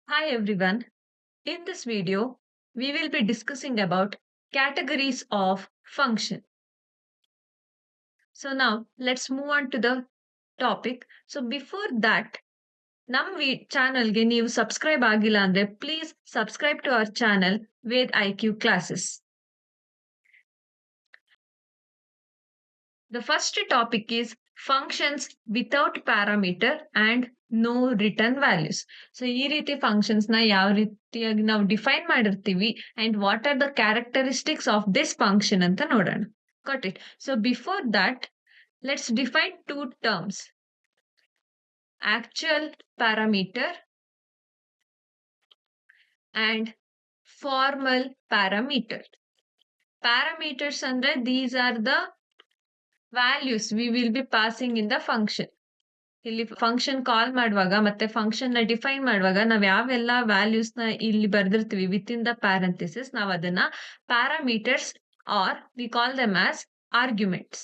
Hi everyone. In this video, we will be discussing about categories of function. So now let's move on to the topic. So before that, ನಮ್ಮ ಚಾನಲ್ಗೆ ನೀವು subscribe ಆಗಿಲ್ಲ ಅಂದ್ರೆ please subscribe to our channel Ved IQ classes. The first topic is functions without parameter and no return values. So ಈ ರೀತಿ functions ನ ಯಾವ ರೀತಿಯಾಗಿ ನಾವು ಡಿಫೈನ್ ಮಾಡಿರ್ತೀವಿ and what are the characteristics of this function ಅಂತ ನೋಡೋಣ. Got it? So before that, let's define two terms. Actual parameter and formal parameter. Parameters ಅಂದ್ರೆ these are the values we will be passing in the function. ಇಲ್ಲಿ function call ಮಾಡುವಾಗ ಮತ್ತೆ function ನ define ಮಾಡುವಾಗ ನಾವ್ ಯಾವೆಲ್ಲ ವ್ಯಾಲ್ಯೂಸ್ ನ ಇಲ್ಲಿ ಬರ್ದಿರ್ತೀವಿ ವಿತ್ ಇನ್ ದ ಪ್ಯಾರಂಥಿಸಿಸ್ ನಾವ್ ಅದನ್ನ parameters are we call them as arguments.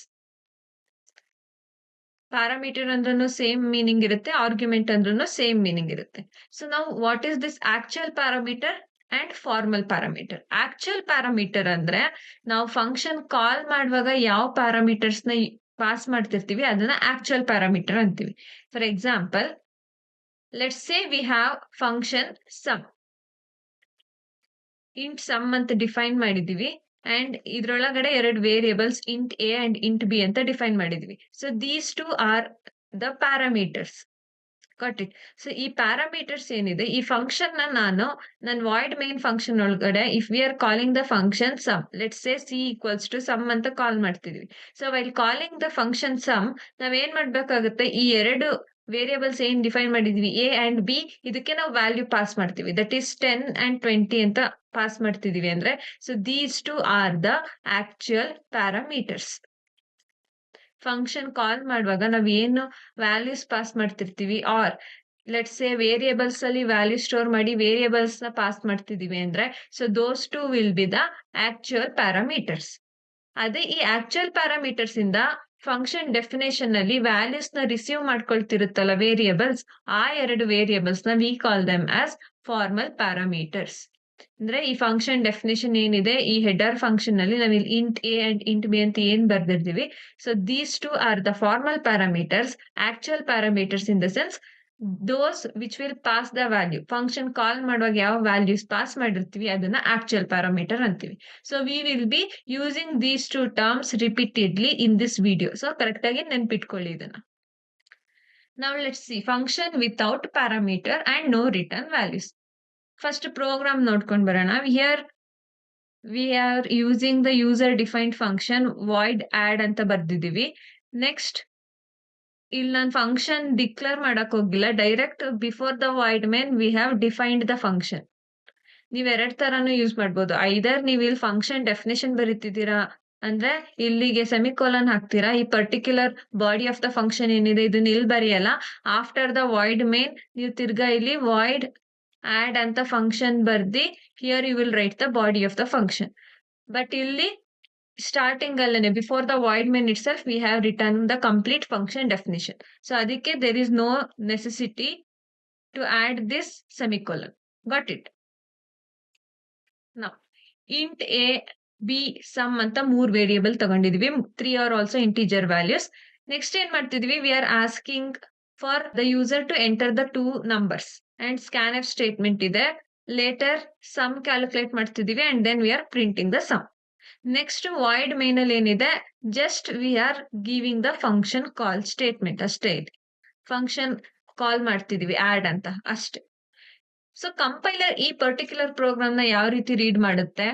Parameter ಅಂದ್ರೂ ಸೇಮ್ ಮೀನಿಂಗ್ ಇರುತ್ತೆ, ಆರ್ಗ್ಯುಮೆಂಟ್ ಅಂದ್ರೂ ಸೇಮ್ ಮೀನಿಂಗ್ ಇರುತ್ತೆ. ಸೊ ನಾವು what is this actual parameter and formal parameter. Actual parameter ಅಂದ್ರೆ ನಾವು ಫಂಕ್ಷನ್ ಕಾಲ್ ಮಾಡುವಾಗ ಯಾವ ಪ್ಯಾರಾಮೀಟರ್ಸ್ ನ ಪಾಸ್ ಮಾಡ್ತಿರ್ತೀವಿ ಅದನ್ನ ಆಕ್ಚುಯಲ್ ಪ್ಯಾರಾಮೀಟರ್ ಅಂತೀವಿ. For example, let's say we have function sum. Int sum ಅಂತ ಡಿಫೈನ್ ಮಾಡಿದೀವಿ ಅಂಡ್ ಇದ್ರೊಳಗಡೆ ಎರಡು variables int A and int B ಅಂತ ಡಿಫೈನ್ ಮಾಡಿದೀವಿ. So these two are the parameters. Got it? So ಈ ಪ್ಯಾರಾಮೀಟರ್ಸ್ ಏನಿದೆ, ಈ ಫಂಕ್ಷನ್ ನನ್ನ ವಾಯ್ಡ್ ಮೇನ್ ಫಂಕ್ಷನ್ ಒಳಗಡೆ if we are calling the function sum, let's say C equals to sum ಅಂತ call ಮಾಡ್ತಿದ್ವಿ. So while calling the function some ನಾವ್ ಏನ್ ಮಾಡ್ಬೇಕಾಗುತ್ತೆ, ಈ ಎರಡು ವೇರಿಯೇಬಲ್ಸ್ ಏನ್ ಡಿಫೈನ್ ಮಾಡಿದ್ವಿ ಎ ಅಂಡ್ ಬಿ, ಇದಕ್ಕೆ ನಾವು ವ್ಯಾಲ್ಯೂ ಪಾಸ್ ಮಾಡ್ತೀವಿ. ದಟ್ ಈಸ್ 10 and 20 ಅಂತ ಪಾಸ್ ಮಾಡ್ತಿದೀವಿ ಅಂದ್ರೆ, so these two are the actual parameters. Function call ಮಾಡುವಾಗ ನಾವ್ ಏನು ವ್ಯಾಲ್ಯೂಸ್ ಪಾಸ್ ಮಾಡ್ತಿರ್ತೀವಿ, ಆರ್ ಲೆಟ್ಸ್ ಸೇ ವೇರಿಯೇಬಲ್ಸ್ ಅಲ್ಲಿ ವ್ಯಾಲ್ಯೂ ಸ್ಟೋರ್ ಮಾಡಿ ವೇರಿಯೇಬಲ್ಸ್ ನ ಪಾಸ್ ಮಾಡ್ತಿದೀವಿ ಅಂದ್ರೆ, so those two will be the actual parameters. ಅದೇ ಈ ಆಕ್ಚುಯಲ್ ಪ್ಯಾರಾಮೀಟರ್ಸ್ ಇಂದ ಫಂಕ್ಷನ್ ಡೆಫಿನೇಷನ್ ಅಲ್ಲಿ ವ್ಯಾಲ್ಯೂಸ್ ನ ರಿಸೀವ್ ಮಾಡ್ಕೊಳ್ತಿರುತ್ತಲ್ಲ ವೇರಿಯೇಬಲ್ಸ್, ಆ ಎರಡು ವೇರಿಯೇಬಲ್ಸ್ ನ V call them as formal parameters. ಅಂದ್ರೆ ಈ ಫಂಕ್ಷನ್ ಡೆಫಿನೇಷನ್ ಏನಿದೆ, ಈ ಹೆಡರ್ ಫಂಕ್ಷನ್ ನಲ್ಲಿ ನಾವು ಇಲ್ಲಿ int A and int B ಅಂತ ಏನ್ ಬರ್ದಿರ್ತೀವಿ, so these two are the formal parameters. Actual parameters in the sense those which will pass the value. Function call ಮಾಡುವಾಗ ಯಾವ ವ್ಯಾಲ್ಯೂಸ್ ಪಾಸ್ ಮಾಡಿರ್ತೀವಿ ಅದನ್ನ ಆಕ್ಚುಯಲ್ ಪ್ಯಾರಾಮೀಟರ್ ಅಂತೀವಿ. So we will be using these two terms repeatedly in this video. So correct ಆಗಿ ನೆನ್ಪಿಟ್ಕೊಳ್ಳಿ ಇದನ್ನ. Now let's see function without parameter and no return values. First program ನೋಡ್ಕೊಂಡ್ ಬರೋಣ. Here we are using the user defined function void add ಅಂತ ಬರ್ದಿದೀವಿ. Next ಇಲ್ಲಿ ನಾನು function declare ಮಾಡಕ್ ಹೋಗಿಲ್ಲ, direct before the void main we have defined the function. ನೀವ್ ಎರಡ್ ತರಾನು use ಮಾಡ್ಬೋದು. ಐದರ್ ನೀವ್ ಇಲ್ಲಿ ಫಂಕ್ಷನ್ ಡೆಫಿನೇಷನ್ ಬರೀತಿದ್ದೀರಾ ಅಂದ್ರೆ ಇಲ್ಲಿಗೆ ಸೆಮಿಕೋಲನ್ ಹಾಕ್ತೀರಾ, ಈ particular body of the function ಏನಿದೆ ಇದನ್ನ ಇಲ್ಲಿ ಬರೆಯಲ್ಲ. ಆಫ್ಟರ್ ದ ವಾಯ್ಡ್ ಮೇನ್ ನೀವು ತಿರ್ಗಾ ಇಲ್ಲಿ ವಾಯ್ಡ್ ಆಡ್ ಅಂತ ಫಂಕ್ಷನ್ ಬರ್ದಿ here you will write the body of the function. But ಇಲ್ಲಿ ಸ್ಟಾರ್ಟಿಂಗ್ ಅಲ್ಲೇನೆ before the void main itself we have return the complete function definition. So ಅದಕ್ಕೆ there is no necessity to add this semicolon. Got it? ನಾವು int A B sum ಅಂತ 3 variable ತಗೊಂಡಿದೀವಿ. 3 are also integer values. Next ಏನ್ ಮಾಡ್ತಿದೀವಿ, we are asking for the user to enter the 2 numbers and scanf statement ಇದೆ. Later sum calculate ಮಾಡ್ತಿದೀವಿ and then we are printing the sum. Next void main ಅಲ್ಲಿ ಏನಿದೆ, just we are giving the function call statement ಅಷ್ಟೇ ಇದೆ. Function call ಮಾಡ್ತಿದೀವಿ add ಅಂತ ಅಷ್ಟೇ. So compiler ಈ ಪರ್ಟಿಕ್ಯುಲರ್ ಪ್ರೋಗ್ರಾಮ್ ನ ಯಾವ ರೀತಿ ರೀಡ್ ಮಾಡುತ್ತೆ,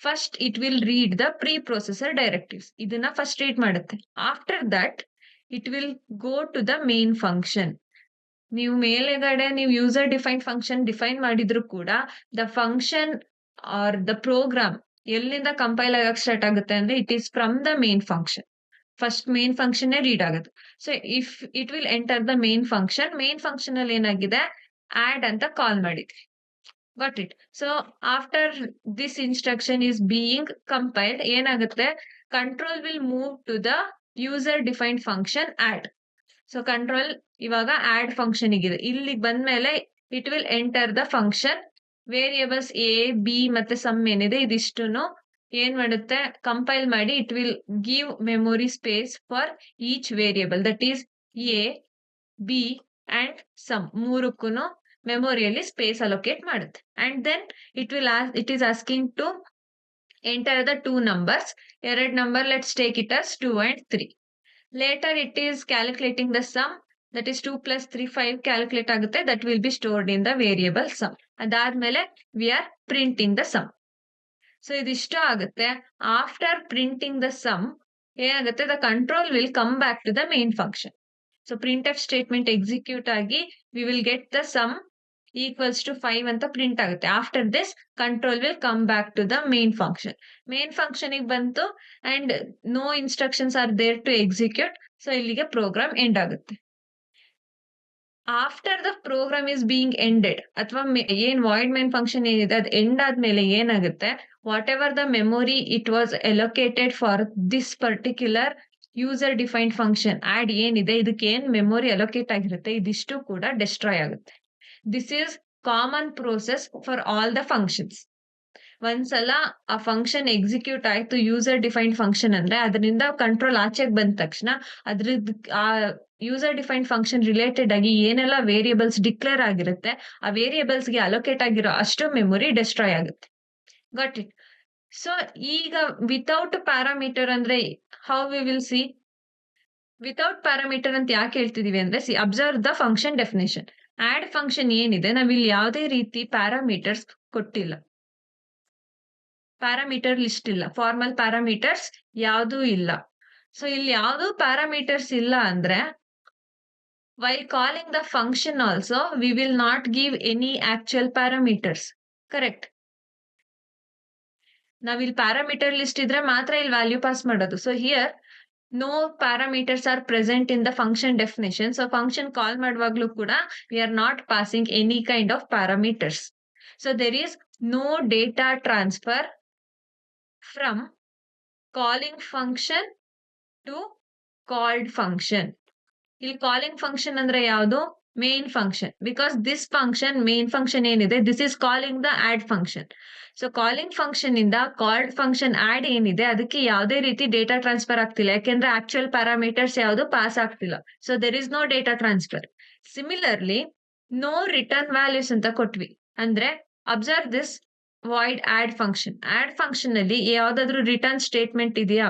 first it will read the preprocessor directives. ಇದನ್ನ ಫಸ್ಟ್ ರೀಡ್ ಮಾಡುತ್ತೆ. After that it will go to the main function. ನೀವು ಮೇಲೆಗಡೆ ನೀವು ಯೂಸರ್ ಡಿಫೈನ್ ಫಂಕ್ಷನ್ ಡಿಫೈನ್ ಮಾಡಿದ್ರು ಕೂಡ the function are the program ಎಲ್ಲಿಂದ ಕಂಪೈಲ್ ಆಗಕ್ ಸ್ಟಾರ್ಟ್ ಆಗುತ್ತೆ ಅಂದ್ರೆ it is from the main function. First main function read ಆಗುತ್ತೆ. So if it will enter the main function, main function ಅಲ್ಲಿ ಏನಾಗಿದೆ add ಅಂತ ಕಾಲ್ ಮಾಡಿದ್ವಿ. Got it? So after this instruction is being compiled ಏನಾಗುತ್ತೆ, control will move to the user defined function add. So control ಇವಾಗ add function ಇದೆ. ಇಲ್ಲಿಗೆ ಬಂದ್ಮೇಲೆ it will enter the function. Variables a, b ಮತ್ತೆ sum ಏನಿದೆ ಇದಿಷ್ಟುನು ಏನ್ ಮಾಡುತ್ತೆ, ಕಂಪೈಲ್ ಮಾಡಿ it will give memory space for each variable, that is a, b and sum ಮೂರಕ್ಕೂನು ಮೆಮೊರಿಯಲ್ಲಿ ಸ್ಪೇಸ್ ಅಲೋಕೇಟ್ ಮಾಡುತ್ತೆ. And then it is asking to enter the 2 numbers. ಎರಡ್ number let's take it as 2 and 3. Later it is calculating the sum, that is 2 plus 3 5 calculate ಆಗುತ್ತೆ, that will be stored in the variable sum. ಅದಾದ್ಮೇಲೆ we are printing the sum. So ಇದಿಷ್ಟು ಆಗುತ್ತೆ. After printing the sum ಏನಾಗುತ್ತೆ, the control will come back to the main function. So print F statement execute ಆಗಿ we will get the sum equals to 5 ಅಂತ print ಆಗುತ್ತೆ. After this control will come back to the main function. Main function ಬಂತು and no instructions are there to execute. So ಇಲ್ಲಿಗೆ program end ಆಗುತ್ತೆ. After the program is being ended ಅಥವಾ ಏನ್ void main function ಏನಿದೆ ಅದು end ಆದ್ಮೇಲೆ ಏನಾಗುತ್ತೆ, whatever the memory it was allocated for this particular user defined function add ಏನಿದೆ, ಇದಕ್ಕೆ ಏನ್ ಮೆಮೊರಿ ಅಲೋಕೇಟ್ ಆಗಿರುತ್ತೆ ಇದಿಷ್ಟು ಕೂಡ ಡೆಸ್ಟ್ರಾಯ್ ಆಗುತ್ತೆ. This is common process for all the functions. ಒಂದ್ಸಲ ಆ ಫಂಕ್ಷನ್ ಎಕ್ಸಿಕ್ಯೂಟ್ ಆಯ್ತು, ಯೂಸರ್ ಡಿಫೈನ್ಡ್ ಫಂಕ್ಷನ್ ಅಂದ್ರೆ ಅದರಿಂದ ಕಂಟ್ರೋಲ್ ಆಚೆಗೆ ಬಂದ ತಕ್ಷಣ ಅದ್ರದ್ದು ಆ ಯೂಸರ್ ಡಿಫೈನ್ಡ್ ಫಂಕ್ಷನ್ ರಿಲೇಟೆಡ್ ಆಗಿ ಏನೆಲ್ಲ ವೇರಿಯೇಬಲ್ಸ್ ಡಿಕ್ಲೇರ್ ಆಗಿರುತ್ತೆ ಆ ವೇರಿಯೇಬಲ್ಸ್ ಗೆ ಅಲೋಕೇಟ್ ಆಗಿರೋ ಅಷ್ಟು ಮೆಮೊರಿ ಡೆಸ್ಟ್ರಾಯ್ ಆಗುತ್ತೆ. Got it. ಸೊ ಈಗ ವಿತೌಟ್ ಪ್ಯಾರಾಮೀಟರ್ ಅಂದ್ರೆ how we will see. Without parameter ಅಂತ ಯಾಕೆ ಹೇಳ್ತಿದೀವಿ ಅಂದ್ರೆ, see observe the function definition. Add function ಏನಿದೆ ನಾವಿಲ್ಲಿ ಯಾವುದೇ ರೀತಿ ಪ್ಯಾರಾಮೀಟರ್ಸ್ ಕೊಟ್ಟಿಲ್ಲ, ಪ್ಯಾರಾಮೀಟರ್ ಲಿಸ್ಟ್ ಇಲ್ಲ, ಫಾರ್ಮಲ್ ಪ್ಯಾರಾಮೀಟರ್ಸ್ ಯಾವುದೂ ಇಲ್ಲ. ಸೊ ಇಲ್ಲಿ ಯಾವ್ದು ಪ್ಯಾರಾಮೀಟರ್ಸ್ ಇಲ್ಲ ಅಂದ್ರೆ while calling the function also we will not give any actual parameters. Correct. ನಾವಿಲ್ಲಿ ಪ್ಯಾರಾಮೀಟರ್ ಲಿಸ್ಟ್ ಇದ್ರೆ ಮಾತ್ರ ಇಲ್ಲಿ ವ್ಯಾಲ್ಯೂ ಪಾಸ್ ಮಾಡೋದು. So here no parameters are present in the function definition. So function call ಮಾಡುವಾಗ್ಲೂ ಕೂಡ we are not passing any kind of parameters. So there is no data transfer from calling function to called function. ಇಲ್ಲಿ calling function ಅಂದ್ರೆ ಯಾವುದು, main function. Because this function main function ಏನಿದೆ this is calling the add function. So calling function ಇಂದ called function add ಏನಿದೆ ಅದಕ್ಕೆ ಯಾವುದೇ ರೀತಿ data transfer ಆಗ್ತಿಲ್ಲ, ಯಾಕೆಂದ್ರೆ ಆಕ್ಚುಯಲ್ ಪ್ಯಾರಾಮೀಟರ್ಸ್ ಯಾವುದು ಪಾಸ್ ಆಗ್ತಿಲ್ಲ. So there is no data transfer. Similarly no return values ಅಂತ ಕೊಟ್ವಿ ಅಂದ್ರೆ observe this void add function. Add function ಅಲ್ಲಿ ಯಾವ್ದಾದ್ರು ರಿಟರ್ನ್ ಸ್ಟೇಟ್ಮೆಂಟ್ ಇದೆಯಾ,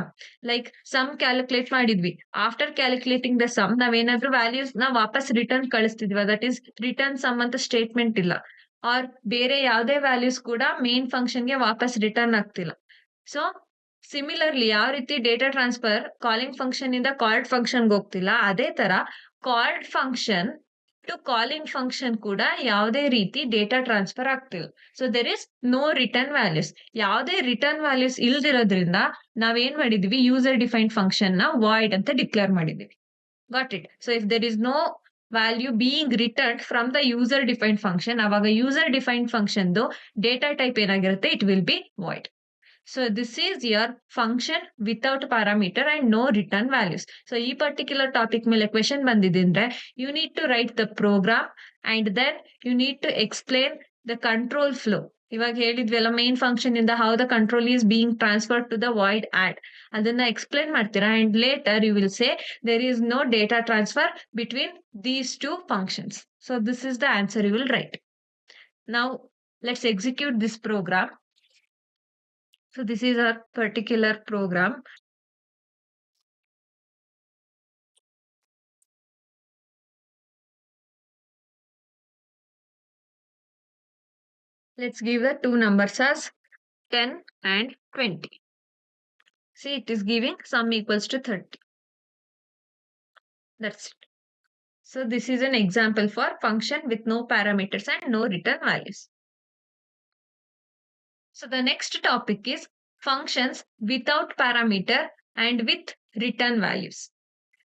ಲೈಕ್ ಸಮ್ ಕ್ಯಾಲ್ಕುಲೇಟ್ ಮಾಡಿದ್ವಿ, ಆಫ್ಟರ್ ಕ್ಯಾಲ್ಕುಲೇಟಿಂಗ್ ದ ಸಮ್ ನಾವೇನಾದ್ರೂ ವ್ಯಾಲ್ಯೂಸ್ ನ ವಾಪಸ್ ರಿಟರ್ನ್ ಕಳಿಸ್ತಿದ್ವಿ, ದಟ್ ಈಸ್ ರಿಟರ್ನ್ ಸಮ್ ಅಂತ ಸ್ಟೇಟ್ಮೆಂಟ್ ಇಲ್ಲ. ಆರ್ ಬೇರೆ ಯಾವುದೇ ವ್ಯಾಲ್ಯೂಸ್ ಕೂಡ ಮೇನ್ ಫಂಕ್ಷನ್ ಗೆ ವಾಪಸ್ ರಿಟರ್ನ್ ಆಗ್ತಿಲ್ಲ. ಸೊ ಸಿಮಿಲರ್ಲಿ ಯಾವ ರೀತಿ ಡೇಟಾ ಟ್ರಾನ್ಸ್ಫರ್ ಕಾಲಿಂಗ್ ಫಂಕ್ಷನ್ ಇಂದ ಕಾಲ್ಡ್ ಫಂಕ್ಷನ್ ಹೋಗ್ತಿಲ್ಲ, ಅದೇ ತರ called function to calling function ಕೂಡ ಯಾವುದೇ ರೀತಿ ಡೇಟಾ ಟ್ರಾನ್ಸ್ಫರ್ ಆಗ್ತಿಲ್ಲ. So there is no return values. ಯಾವುದೇ ರಿಟರ್ನ್ ವ್ಯಾಲ್ಯೂಸ್ ಇಲ್ದಿರೋದ್ರಿಂದ ನಾವೇನ್ ಮಾಡಿದ್ವಿ, ಯೂಸರ್ ಡಿಫೈನ್ಡ್ ಫಂಕ್ಷನ್ ನ ವಾಯ್ಡ್ ಅಂತ ಡಿಕ್ಲೇರ್ ಮಾಡಿದ್ವಿ. Got it. So if there is no value being return from the user defined function, ಅವಾಗ user defined function data type ಏನಾಗಿರುತ್ತೆ, it will B void. So this is your function without parameter and no return values. So ಈ particular topic ಮೇಲೆ question ಬಂದಿದ್ರೆ you need to write the program and then you need to explain the control flow. ಇವಾಗ ಹೇಳಿದ್ವಲ್ಲ main function ಇಂದ how the control is being transferred to the void add. ಅದನ್ನ explain ಮಾಡ್ತೀರಾ and later you will say there is no data transfer between these two functions. So this is the answer you will write. Now let's execute this program. So this is our particular program. Let's give the two numbers as 10 and 20. See, it is giving sum equals to 30. That's it. So this is an example for function with no parameters and no return values. So the next topic is functions without parameter and with return values.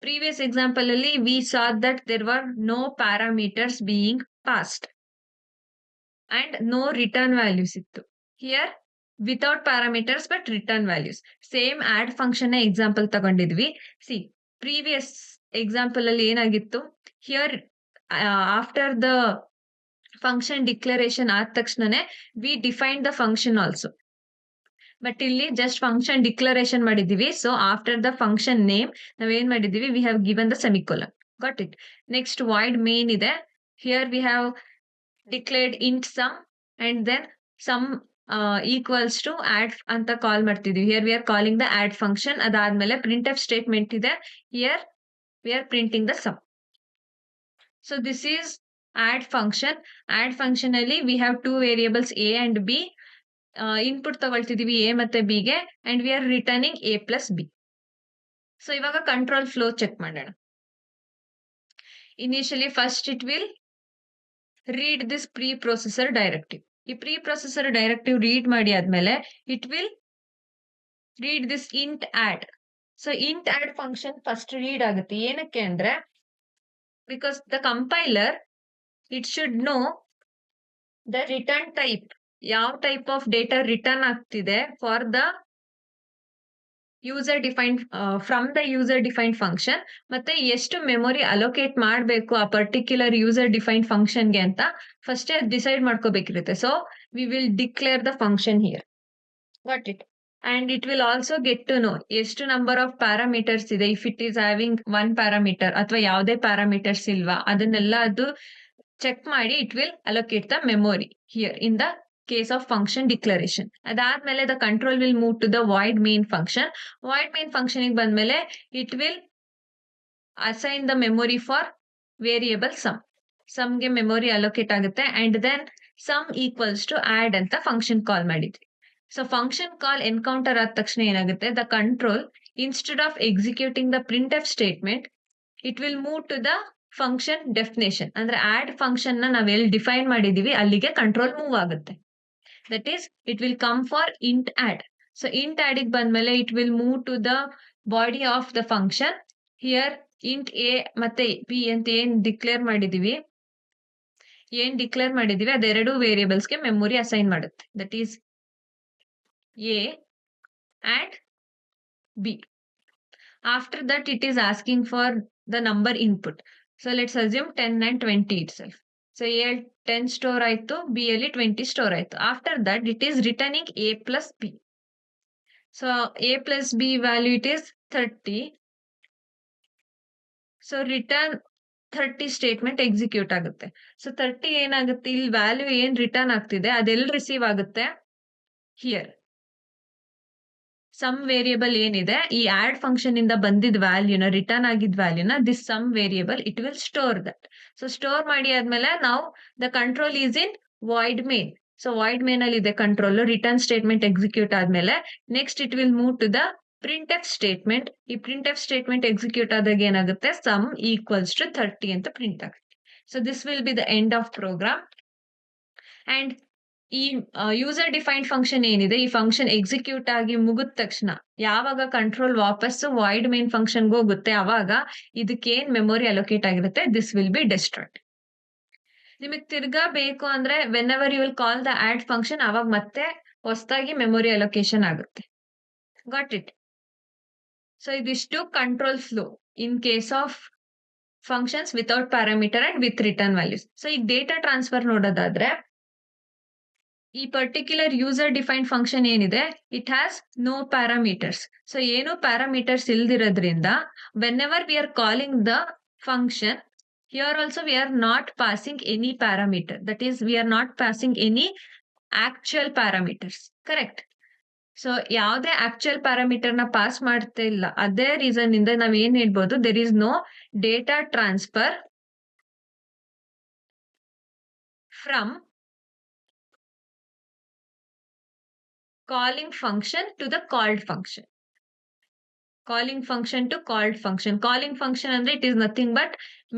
Previous example alli we saw that there were no parameters being passed and no return values ittu. Here without parameters but return values. Same add function na example ತಗೊಂಡಿದ್ವಿ. See, previous example alli ಏನಾಗಿತ್ತು, here after the function declaration ಆದ ತಕ್ಷಣನೇ we define the function also. But ಇಲ್ಲಿ just function declaration ಮಾಡಿದೀವಿ. So after the function name ನಾವೇನ್ ಮಾಡಿದೀವಿ, we have given the semicolon. Got it. Next void main ಇದೆ. Here we have declared int sum and then sum equals to add ಅಂತ call ಮಾಡ್ತಿದೀವಿ. Here we are calling the add function. ಅದಾದ್ಮೇಲೆ print F statement ಇದೆ. Here we are printing the sum. So this is add function. add function ಅಲ್ಲಿ we have two variables a and b. Input ತಗೊಳ್ತಿದೀವಿ a ಮತ್ತೆ b ಗೆ and we are returning a plus b. So ಇವಾಗ control flow check ಮಾಡೋಣ. Initially first it will read this preprocessor directive. ಈ preprocessor directive read ಮಾಡಿ ಆದ್ಮೇಲೆ it will read this int add. So int add function first read ಆಗುತ್ತೆ. ಏನಕ್ಕೆ ಅಂದ್ರೆ because the compiler it should know the return type. ಯಾವ type of data return ಆಗ್ತಿದೆ for the user defined from the user defined function, ಮತ್ತೆ ಎಷ್ಟು memory allocate ಮಾಡಬೇಕು ಆ particular user defined ಫಂಕ್ಷನ್ಗೆ ಅಂತ ಫಸ್ಟ್ ಡಿಸೈಡ್ ಮಾಡ್ಕೋಬೇಕಿರುತ್ತೆ. So we will declare the function here. What it. And it will also get to know ಎಷ್ಟು number of parameters ಇದೆ. If it is having one parameter ಅಥವಾ ಯಾವುದೇ ಪ್ಯಾರಾಮೀಟರ್ಸ್ ಇಲ್ವಾ ಅದನ್ನೆಲ್ಲ ಅದು ಚೆಕ್ ಮಾಡಿ it will allocate the memory here in the case of function declaration. ಅದಾದ್ಮೇಲೆ the control will move to the void main function. void main function ಗೆ ಬಂದ್ಮೇಲೆ it will assign the memory for variable sum. sum ಗೆ memory allocate ಆಗುತ್ತೆ and then sum equals to add ಅಂತ function call ಮಾಡಿದ್ವಿ. So function call encounter ಆದ ತಕ್ಷಣ ಏನಾಗುತ್ತೆ, the control instead of executing the printf statement it will move to the function definition. ಅಂದ್ರೆ add function ನ ನಾವ್ ಎಲ್ಲಿ ಡಿಫೈನ್ ಮಾಡಿದೀವಿ ಅಲ್ಲಿಗೆ ಕಂಟ್ರೋಲ್ ಮೂವ್ ಆಗುತ್ತೆ. That is, it will come for int add. So int add ಗೆ ಬಂದ್ಮೇಲೆ it will move to the body of the function. Here int a ಮತ್ತೆ b ಅಂತ ಏನ್ ಡಿಕ್ಲೇರ್ ಮಾಡಿದೀವಿ ಅದೆರಡು ವೇರಿಯೇಬಲ್ಸ್ ಗೆ ಮೆಮೊರಿ ಅಸೈನ್ ಮಾಡುತ್ತೆ. That is a and b. After that it is asking for the number input. So let's assume 10 and 20 itself. So a 10 store ಆಯ್ತು, b ಅಲ್ಲಿ 20 store ಆಯ್ತು. After that it is returning a plus b. ಸೊ a plus b value it is 30. So return 30 statement execute ಆಗುತ್ತೆ. So 30 ಏನಾಗುತ್ತೆ, ಇಲ್ಲಿ value ಏನ್ return ಆಗ್ತಿದೆ ಅದೆಲ್ಲಿ ರಿಸೀವ್ ಆಗುತ್ತೆ, ಹಿಯರ್ ಸಮ್ ವೇರಿಯಬಲ್ ಏನಿದೆ ಈ ಆಡ್ ಫಂಕ್ಷನ್ ಇಂದ ಬಂದಿದ್ ವ್ಯಾಲ್ಯೂನ ರಿಟರ್ನ್ ಆಗಿದ್ ವ್ಯಾಲ್ಯೂನ this sum variable it will store that. So store ಮಾಡಿ ಆದ್ಮೇಲೆ ನಾವು the control is in void main. So void main ಅಲ್ಲಿ ಇದೆ ಕಂಟ್ರೋಲ್. ರಿಟರ್ನ್ ಸ್ಟೇಟ್ಮೆಂಟ್ ಎಕ್ಸಿಕ್ಯೂಟ್ ಆದ್ಮೇಲೆ next it will move to the print F statement. ಈ print F statement execute ಆದಾಗ ಏನಾಗುತ್ತೆ, sum equals to 30 ಅಂತ ಪ್ರಿಂಟ್ ಆಗುತ್ತೆ. So this will be the end of program. And ಈ user defined function ಏನಿದೆ ಈ function execute ಆಗಿ ಮುಗಿದ ತಕ್ಷಣ ಯಾವಾಗ ಕಂಟ್ರೋಲ್ ವಾಪಸ್ ವಾಯ್ಡ್ ಮೇನ್ ಫಂಕ್ಷನ್ಗೆ ಹೋಗುತ್ತೆ ಅವಾಗ ಇದಕ್ಕೇನ್ ಮೆಮೊರಿ ಅಲೋಕೇಟ್ ಆಗಿರುತ್ತೆ ದಿಸ್ ವಿಲ್ ಬಿ ಡಿಸ್ಟ್ರಾಯ್ಡ್. ನಿಮಗೆ ತಿರ್ಗಾ ಬೇಕು ಅಂದ್ರೆ whenever you will call the add function ಅವಾಗ ಮತ್ತೆ ಹೊಸದಾಗಿ ಮೆಮೊರಿ ಅಲೋಕೇಶನ್ ಆಗುತ್ತೆ. Got it. ಸೊ ಇದಿಷ್ಟು control flow in case of functions without parameter and with return values. So ಈಗ ಡೇಟಾ ಟ್ರಾನ್ಸ್ಫರ್ ನೋಡೋದಾದ್ರೆ ಈ ಪರ್ಟಿಕ್ಯುಲರ್ ಯೂಸರ್ ಡಿಫೈನ್ಡ್ ಫಂಕ್ಷನ್ ಏನಿದೆ it has no parameters. So ಏನು ಪ್ಯಾರಾಮೀಟರ್ಸ್ ಇಲ್ದಿರೋದ್ರಿಂದ whenever we are calling the function here also we are not passing any parameter. That is we are not passing any actual parameters. Correct. So ಯಾವುದೇ actual parameter ನ pass ಮಾಡ್ತಾ ಇಲ್ಲ. ಅದೇ reason ಇಂದ ನಾವ್ ಏನ್ ಹೇಳ್ಬೋದು, there is no data transfer from calling function to the called function. Calling function to called function. Calling function ಅಂದ್ರೆ it is nothing but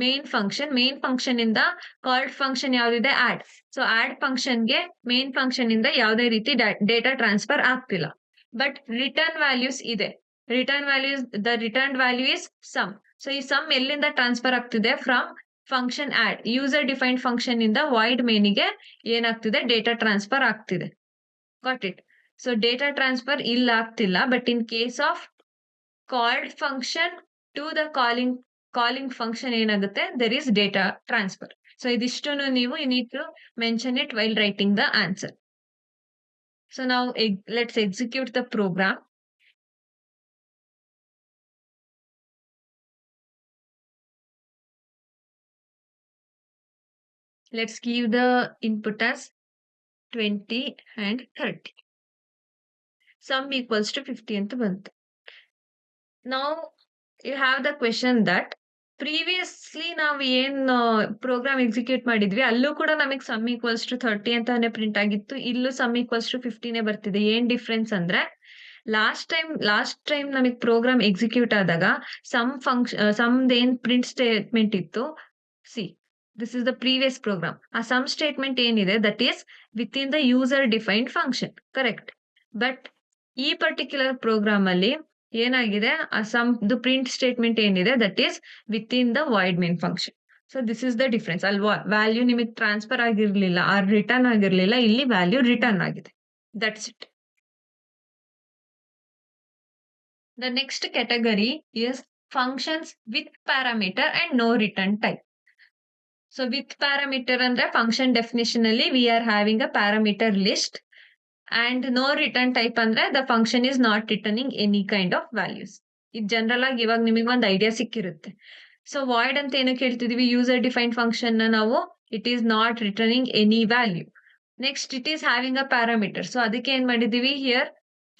main function. Main function ಇಂದ called function ಯಾವ್ದಿದೆ add. So add function ಗೆ main function ಇಂದ ಯಾವುದೇ ರೀತಿ data transfer ಆಗ್ತಿಲ್ಲ. But return values ಇದೆ. Return values the return value is sum. So ಈ sum ಎಲ್ಲಿಂದ ಟ್ರಾನ್ಸ್ಫರ್ ಆಗ್ತಿದೆ, from function add. User defined function ಇಂದ ವಾಯ್ಡ್ ಮೇನಿಗೆ ಏನಾಗ್ತಿದೆ, ಡೇಟಾ ಟ್ರಾನ್ಸ್ಫರ್ ಆಗ್ತಿದೆ. Got it. So data transfer ಇಲ್ಲ ಆಗ್ತಿಲ್ಲ. But in case of called function to the calling function ಏನಾಗುತ್ತೆ, there is data transfer. So ಇದಿಷ್ಟನ್ನು ನೀವು you need to mention it while writing the answer. So ನಾವು let's execute the program. Let's give the input as 20 and 30. Sum equals to 50 ಅಂತ ಬಂತು. Now you have the question that previously ನಾವು ಏನ್ program execute ಮಾಡಿದ್ವಿ ಅಲ್ಲೂ ಕೂಡ ನಮಗೆ some equals to 30 ಅಂತಾನೆ ಪ್ರಿಂಟ್ ಆಗಿತ್ತು. ಇಲ್ಲೂ ಸಮ್ ಈಕ್ವಲ್ಸ್ ಟು 50ನೇ ಬರ್ತಿದೆ. ಏನ್ ಡಿಫ್ರೆನ್ಸ್ ಅಂದ್ರೆ ಲಾಸ್ಟ್ ಟೈಮ್ ನಮಗೆ ಪ್ರೋಗ್ರಾಮ್ ಎಕ್ಸಿಕ್ಯೂಟ್ ಆದಾಗ ಸಮ್ದ್ ಏನ್ ಪ್ರಿಂಟ್ ಸ್ಟೇಟ್ಮೆಂಟ್ ಇತ್ತು. See, this is the previous program. ಆ ಸಮ್ ಸ್ಟೇಟ್ಮೆಂಟ್ ಏನಿದೆ that is within the user defined function, correct. But ಈ ಪರ್ಟಿಕ್ಯುಲರ್ ಪ್ರೋಗ್ರಾಮ್ ಅಲ್ಲಿ ಏನಾಗಿದೆ, ಆ ಸಮ್ದು ಪ್ರಿಂಟ್ ಸ್ಟೇಟ್ಮೆಂಟ್ ಏನಿದೆ that is within the void main function. So this is the difference. ಅಲ್ಲಿ value ನಿಮಗೆ ಟ್ರಾನ್ಸ್ಫರ್ ಆಗಿರ್ಲಿಲ್ಲ ಆರ್ ರಿಟರ್ನ್ ಆಗಿರ್ಲಿಲ್ಲ, ಇಲ್ಲಿ ವ್ಯಾಲ್ಯೂ ರಿಟರ್ನ್ ಆಗಿದೆ. That's it. The next category is functions with parameter and no return type. So with parameter ಅಂದ್ರೆ function definition ಅಲ್ಲಿ we are having a parameter list, and no return type ಅಂದ್ರೆ the function is not returning any kind of values. ಇದು general ಆಗಿ ಇವಾಗ ನಿಮಗೆ ಒಂದು idea ಸಿಕ್ಕಿರುತ್ತೆ. So void ಅಂತ ಏನಕ್ಕೆ ಹೇಳ್ತಿದೀವಿ, ಯೂಸರ್ ಡಿಫೈನ್ಡ್ ಫಂಕ್ಷನ್ ನ ನಾವು it is not returning any value. Next it is having a parameter. So ಅದಕ್ಕೆ ಏನ್ ಮಾಡಿದೀವಿ ಹಿಯರ್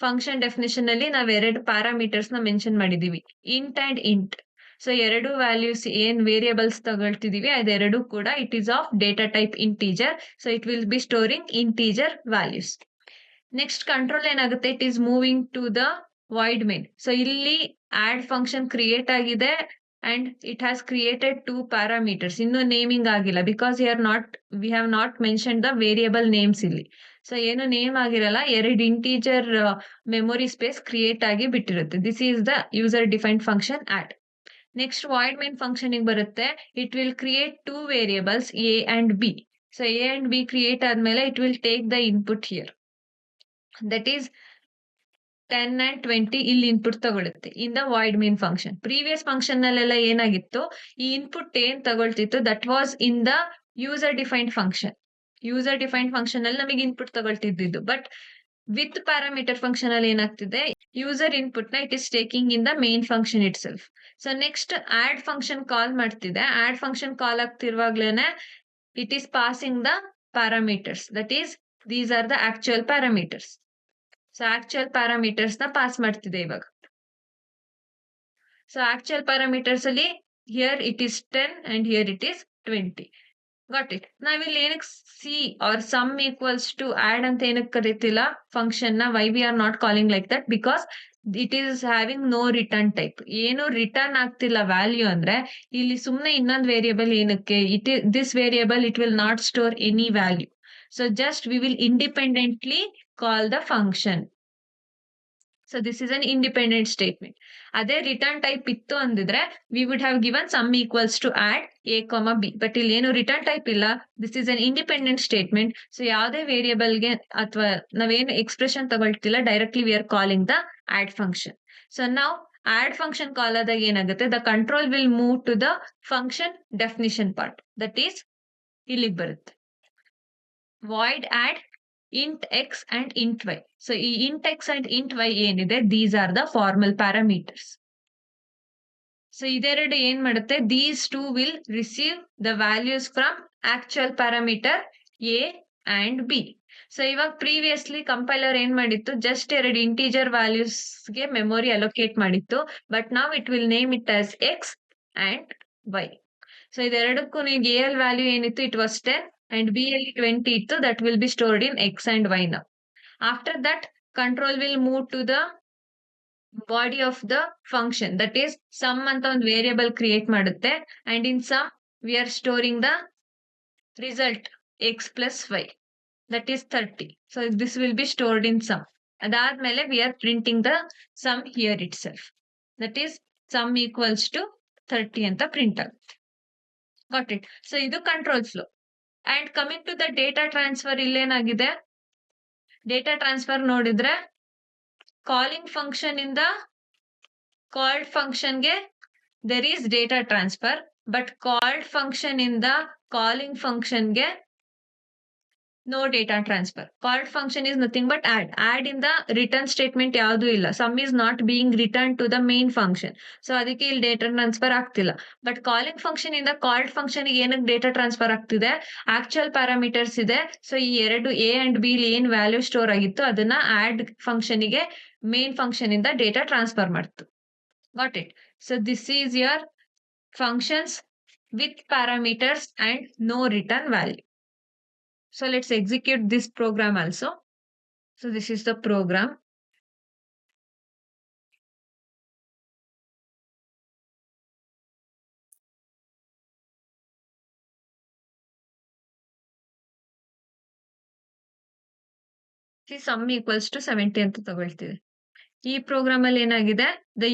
ಫಂಕ್ಷನ್ ಡೆಫಿನೇಷನ್ ಅಲ್ಲಿ ನಾವ್ 2 ಪ್ಯಾರಾಮೀಟರ್ಸ್ ನ ಮೆನ್ಷನ್ ಮಾಡಿದೀವಿ, int and int. So 2 values ಏನ್ ವೇರಿಯೇಬಲ್ಸ್ ತಗೊಳ್ತಿದೀವಿ ಅದೆರಡು ಕೂಡ it is of data type integer. So it will be storing integer values. Next control ಏನಾಗುತ್ತೆ, it is moving to the void main. So ಇಲ್ಲಿ add function create ಆಗಿದೆ and it has created 2 parameters. ಇನ್ನು naming ಆಗಿಲ್ಲ because we have not mention the variable names ಇಲ್ಲಿ. So ಏನು name ಆಗಿರಲ್ಲ, 2 integer memory space create ಆಗಿ ಬಿಟ್ಟಿರುತ್ತೆ. This is the user defined function add. Next void main function ಬರುತ್ತೆ, it will create 2 variables a and B. So a and b create ಆದ್ಮೇಲೆ it will take the input here, that is 10 and 20 ಇಲ್ಲಿ input ತಗೊಳುತ್ತೆ in the void main function. Previous function ನಲ್ಲೆಲ್ಲ ಏನಾಗಿತ್ತು, ಈ input ಏನ್ ತಗೊಳ್ತಿತ್ತು that was in the user defined function. User defined function ಅಲ್ಲಿ ನಮಗೆ input ತಗೊಳ್ತಿದ್ದು. But with parameter function ಅಲ್ಲಿ ಏನಾಗ್ತಿದೆ, ಯೂಸರ್ ಇನ್ಪುಟ್ ನ it is taking in the main function itself. So next add function call ಮಾಡ್ತಿದೆ. Add function call ಆಗ್ತಿರುವಾಗ್ಲೇನೆ it is passing the parameters, that is these are the actual parameters. So actual parameters ನ pass ಮಾಡ್ತಿದೆ ಇವಾಗ. So actual parameters ಅಲ್ಲಿ here it is 10 and here it is 20. Got it. ನಾವಿಲ್ಲಿ ಏನಕ್ಕೆ see are sum equals to add ಅಂತ ಏನಕ್ಕೆ ಕರೀತಿಲ್ಲ function ನ, why we are not calling like that, because it is having no return type. ಏನು return ಆಗ್ತಿಲ್ಲ value ಅಂದ್ರೆ ಇಲ್ಲಿ ಸುಮ್ನೆ ಇನ್ನೊಂದು ವೇರಿಯೇಬಲ್ ಏನಕ್ಕೆ, this variable it will not store any value. So just we will independently call the function. So this is an independent statement. ಅದೇ return type ಇತ್ತು ಅಂದಿದ್ರೆ we would have given sum equals to add a, b. But ಇಲ್ಲಿ ಏನು return type ಇಲ್ಲ. This is an independent statement. So ಯಾವುದೇ ವೇರಿಯೇಬಲ್ಗೆ ಅಥವಾ ನಾವೇನು ಎಕ್ಸ್ಪ್ರೆಷನ್ ತಗೊಳ್ತಿಲ್ಲ, directly we are calling the add function. So ನಾವು ಆಡ್ ಫಂಕ್ಷನ್ ಕಾಲ್ ಆದಾಗ ಏನಾಗುತ್ತೆ, the control will move to the function definition part, that is ಇಲ್ಲಿಗೆ ಬರುತ್ತೆ. Void add int x and int y. So ಈ int x and int y ಏನಿದೆ, these are the formal parameters. So ಇದೆರಡು ಏನ್ ಮಾಡುತ್ತೆ, these two will receive the values from actual parameter a and b. So ಇವಾಗ previously compiler ಏನ್ ಮಾಡಿತ್ತು, just 2 integer values ಗೆ memory allocate ಮಾಡಿತ್ತು. But ನಾವ್ it will name it as x and y. So ಇದೆರಡಕ್ಕೂ ನಿಮ್ಗೆ a ಅಲ್ಲಿ value ಏನಿತ್ತು, ಇಟ್ ವಾಸ್ 10 and b ಅಲ್ಲಿ 20 ಇತ್ತು, that will be stored in x and y now. After that, control will move to the body of the function, that is sum ಅಂತ ಒಂದು variable create ಮಾಡುತ್ತೆ, and in sum we are storing the result x plus y, that is 30. So this will be stored in sum. ಅದಾದ್ಮೇಲೆ we are printing the sum here itself, that is sum equals to 30 ಅಂತ print ಆಗುತ್ತೆ. Got it? So ಇದು control flow. And coming to the data transfer, ಇಲ್ಲೇನಾಗಿದೆ, data transfer ನೋಡಿದ್ರೆ calling function ಇಂದ called ಫಂಕ್ಷನ್ಗೆ there is data transfer. But called function ಇಂದ calling ಫಂಕ್ಷನ್ಗೆ no data transfer. Called function is nothing but add. Add in the return statement ಯಾವುದು ಇಲ್ಲ. Sum is not being returned to the main function. So ಅದಕ್ಕೆ ಇಲ್ಲಿ data transfer ಆಗ್ತಿಲ್ಲ. But calling function ಇಂದ called function ಏನಕ್ಕೆ data transfer ಆಗ್ತಿದೆ? Actual parameters ಇದೆ. So ಈ ಎರಡು ಎ ಅಂಡ್ ಬಿ ಏನ್ ವ್ಯಾಲ್ಯೂ ಸ್ಟೋರ್ ಆಗಿತ್ತು ಅದನ್ನ ಆಡ್ ಫಂಕ್ಷನ್ಗೆ ಮೇನ್ ಫಂಕ್ಷನ್ ಇಂದ ಡೇಟಾ ಟ್ರಾನ್ಸ್ಫರ್ ಮಾಡ್ತು. Got it? So this is your functions with parameters and no return value. So let's execute this program also. So this is the program. See sum equals to 70 ಅಂತ ತಗೊಳ್ತೀವಿ. ಈ program ಅಲ್ಲಿ ಏನಾಗಿದೆ the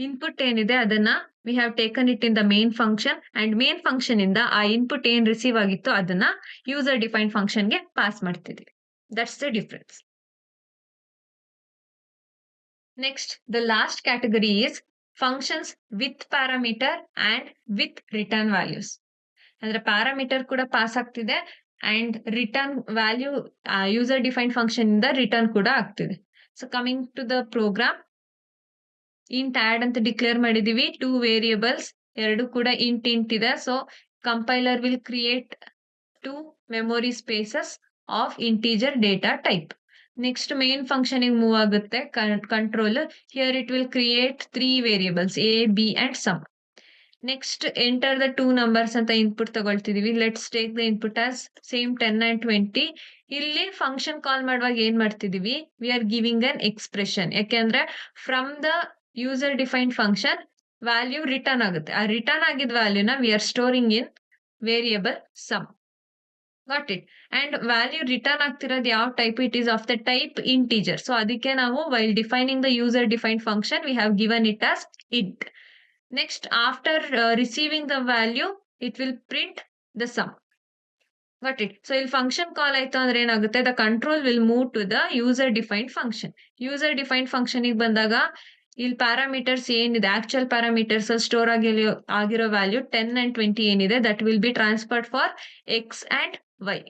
input ಏನಿದೆ ಅದನ್ನ we have taken it in the main function and main function ಇಂದ ಆ input ಏನ್ ರಿಸೀವ್ ಆಗಿತ್ತು ಅದನ್ನ ಯೂಸರ್ ಡಿಫೈನ್ಡ್ ಫಂಕ್ಷನ್ಗೆ ಪಾಸ್ ಮಾಡ್ತಿದ್ವಿ. That's the difference. Next the last category is functions with parameter and with return values. ಅಂದ್ರೆ parameter ಕೂಡ pass ಆಗ್ತಿದೆ and return value user defined function ಇಂದ ರಿಟರ್ನ್ ಕೂಡ ಆಗ್ತಿದೆ. So coming to the program, int add ಅಂತ declare ಮಾಡಿದೀವಿ. 2 variables ಎರಡು ಕೂಡ ಇಂಟ್ ಇದೆ. So compiler will create 2 memory spaces of integer data type. Next main function move ಆಗುತ್ತೆ control. Here it will create 3 variables a b and sum. Next enter the 2 numbers ಅಂತ input ತಗೊಳ್ತಿದೀವಿ. Let's take the input as same 10 and 20. ಇಲ್ಲಿ function call ಮಾಡುವಾಗ ಏನ್ ಮಾಡ್ತಿದೀವಿ, we are giving an expression. ಯಾಕೆಂದ್ರೆ from the user defined function value return ಆಗುತ್ತೆ. ಆ return ಆಗಿದ್ ವ್ಯಾಲ್ಯೂನ we are storing in variable sum. Got it? And value return ಆಗ್ತಿರೋದು ಯಾವ type? It is of the type integer. So ಅದಕ್ಕೆ ನಾವು while defining the user defined function we have given it as int. Next, after receiving the value, it will print the sum. Got it? So, ಇಲ್ಲಿ function call ಆಯ್ತು ಅಂದ್ರೆ ಏನಾಗುತ್ತೆ, the control will move to the user defined function. User defined function ಗೆ ಬಂದಾಗ ಇಲ್ಲಿ parameters ಏನಿದೆ, actual parameters store ಆಗಿರೋ value 10 and 20 ಏನಿದೆ, that will be transferred for x and y.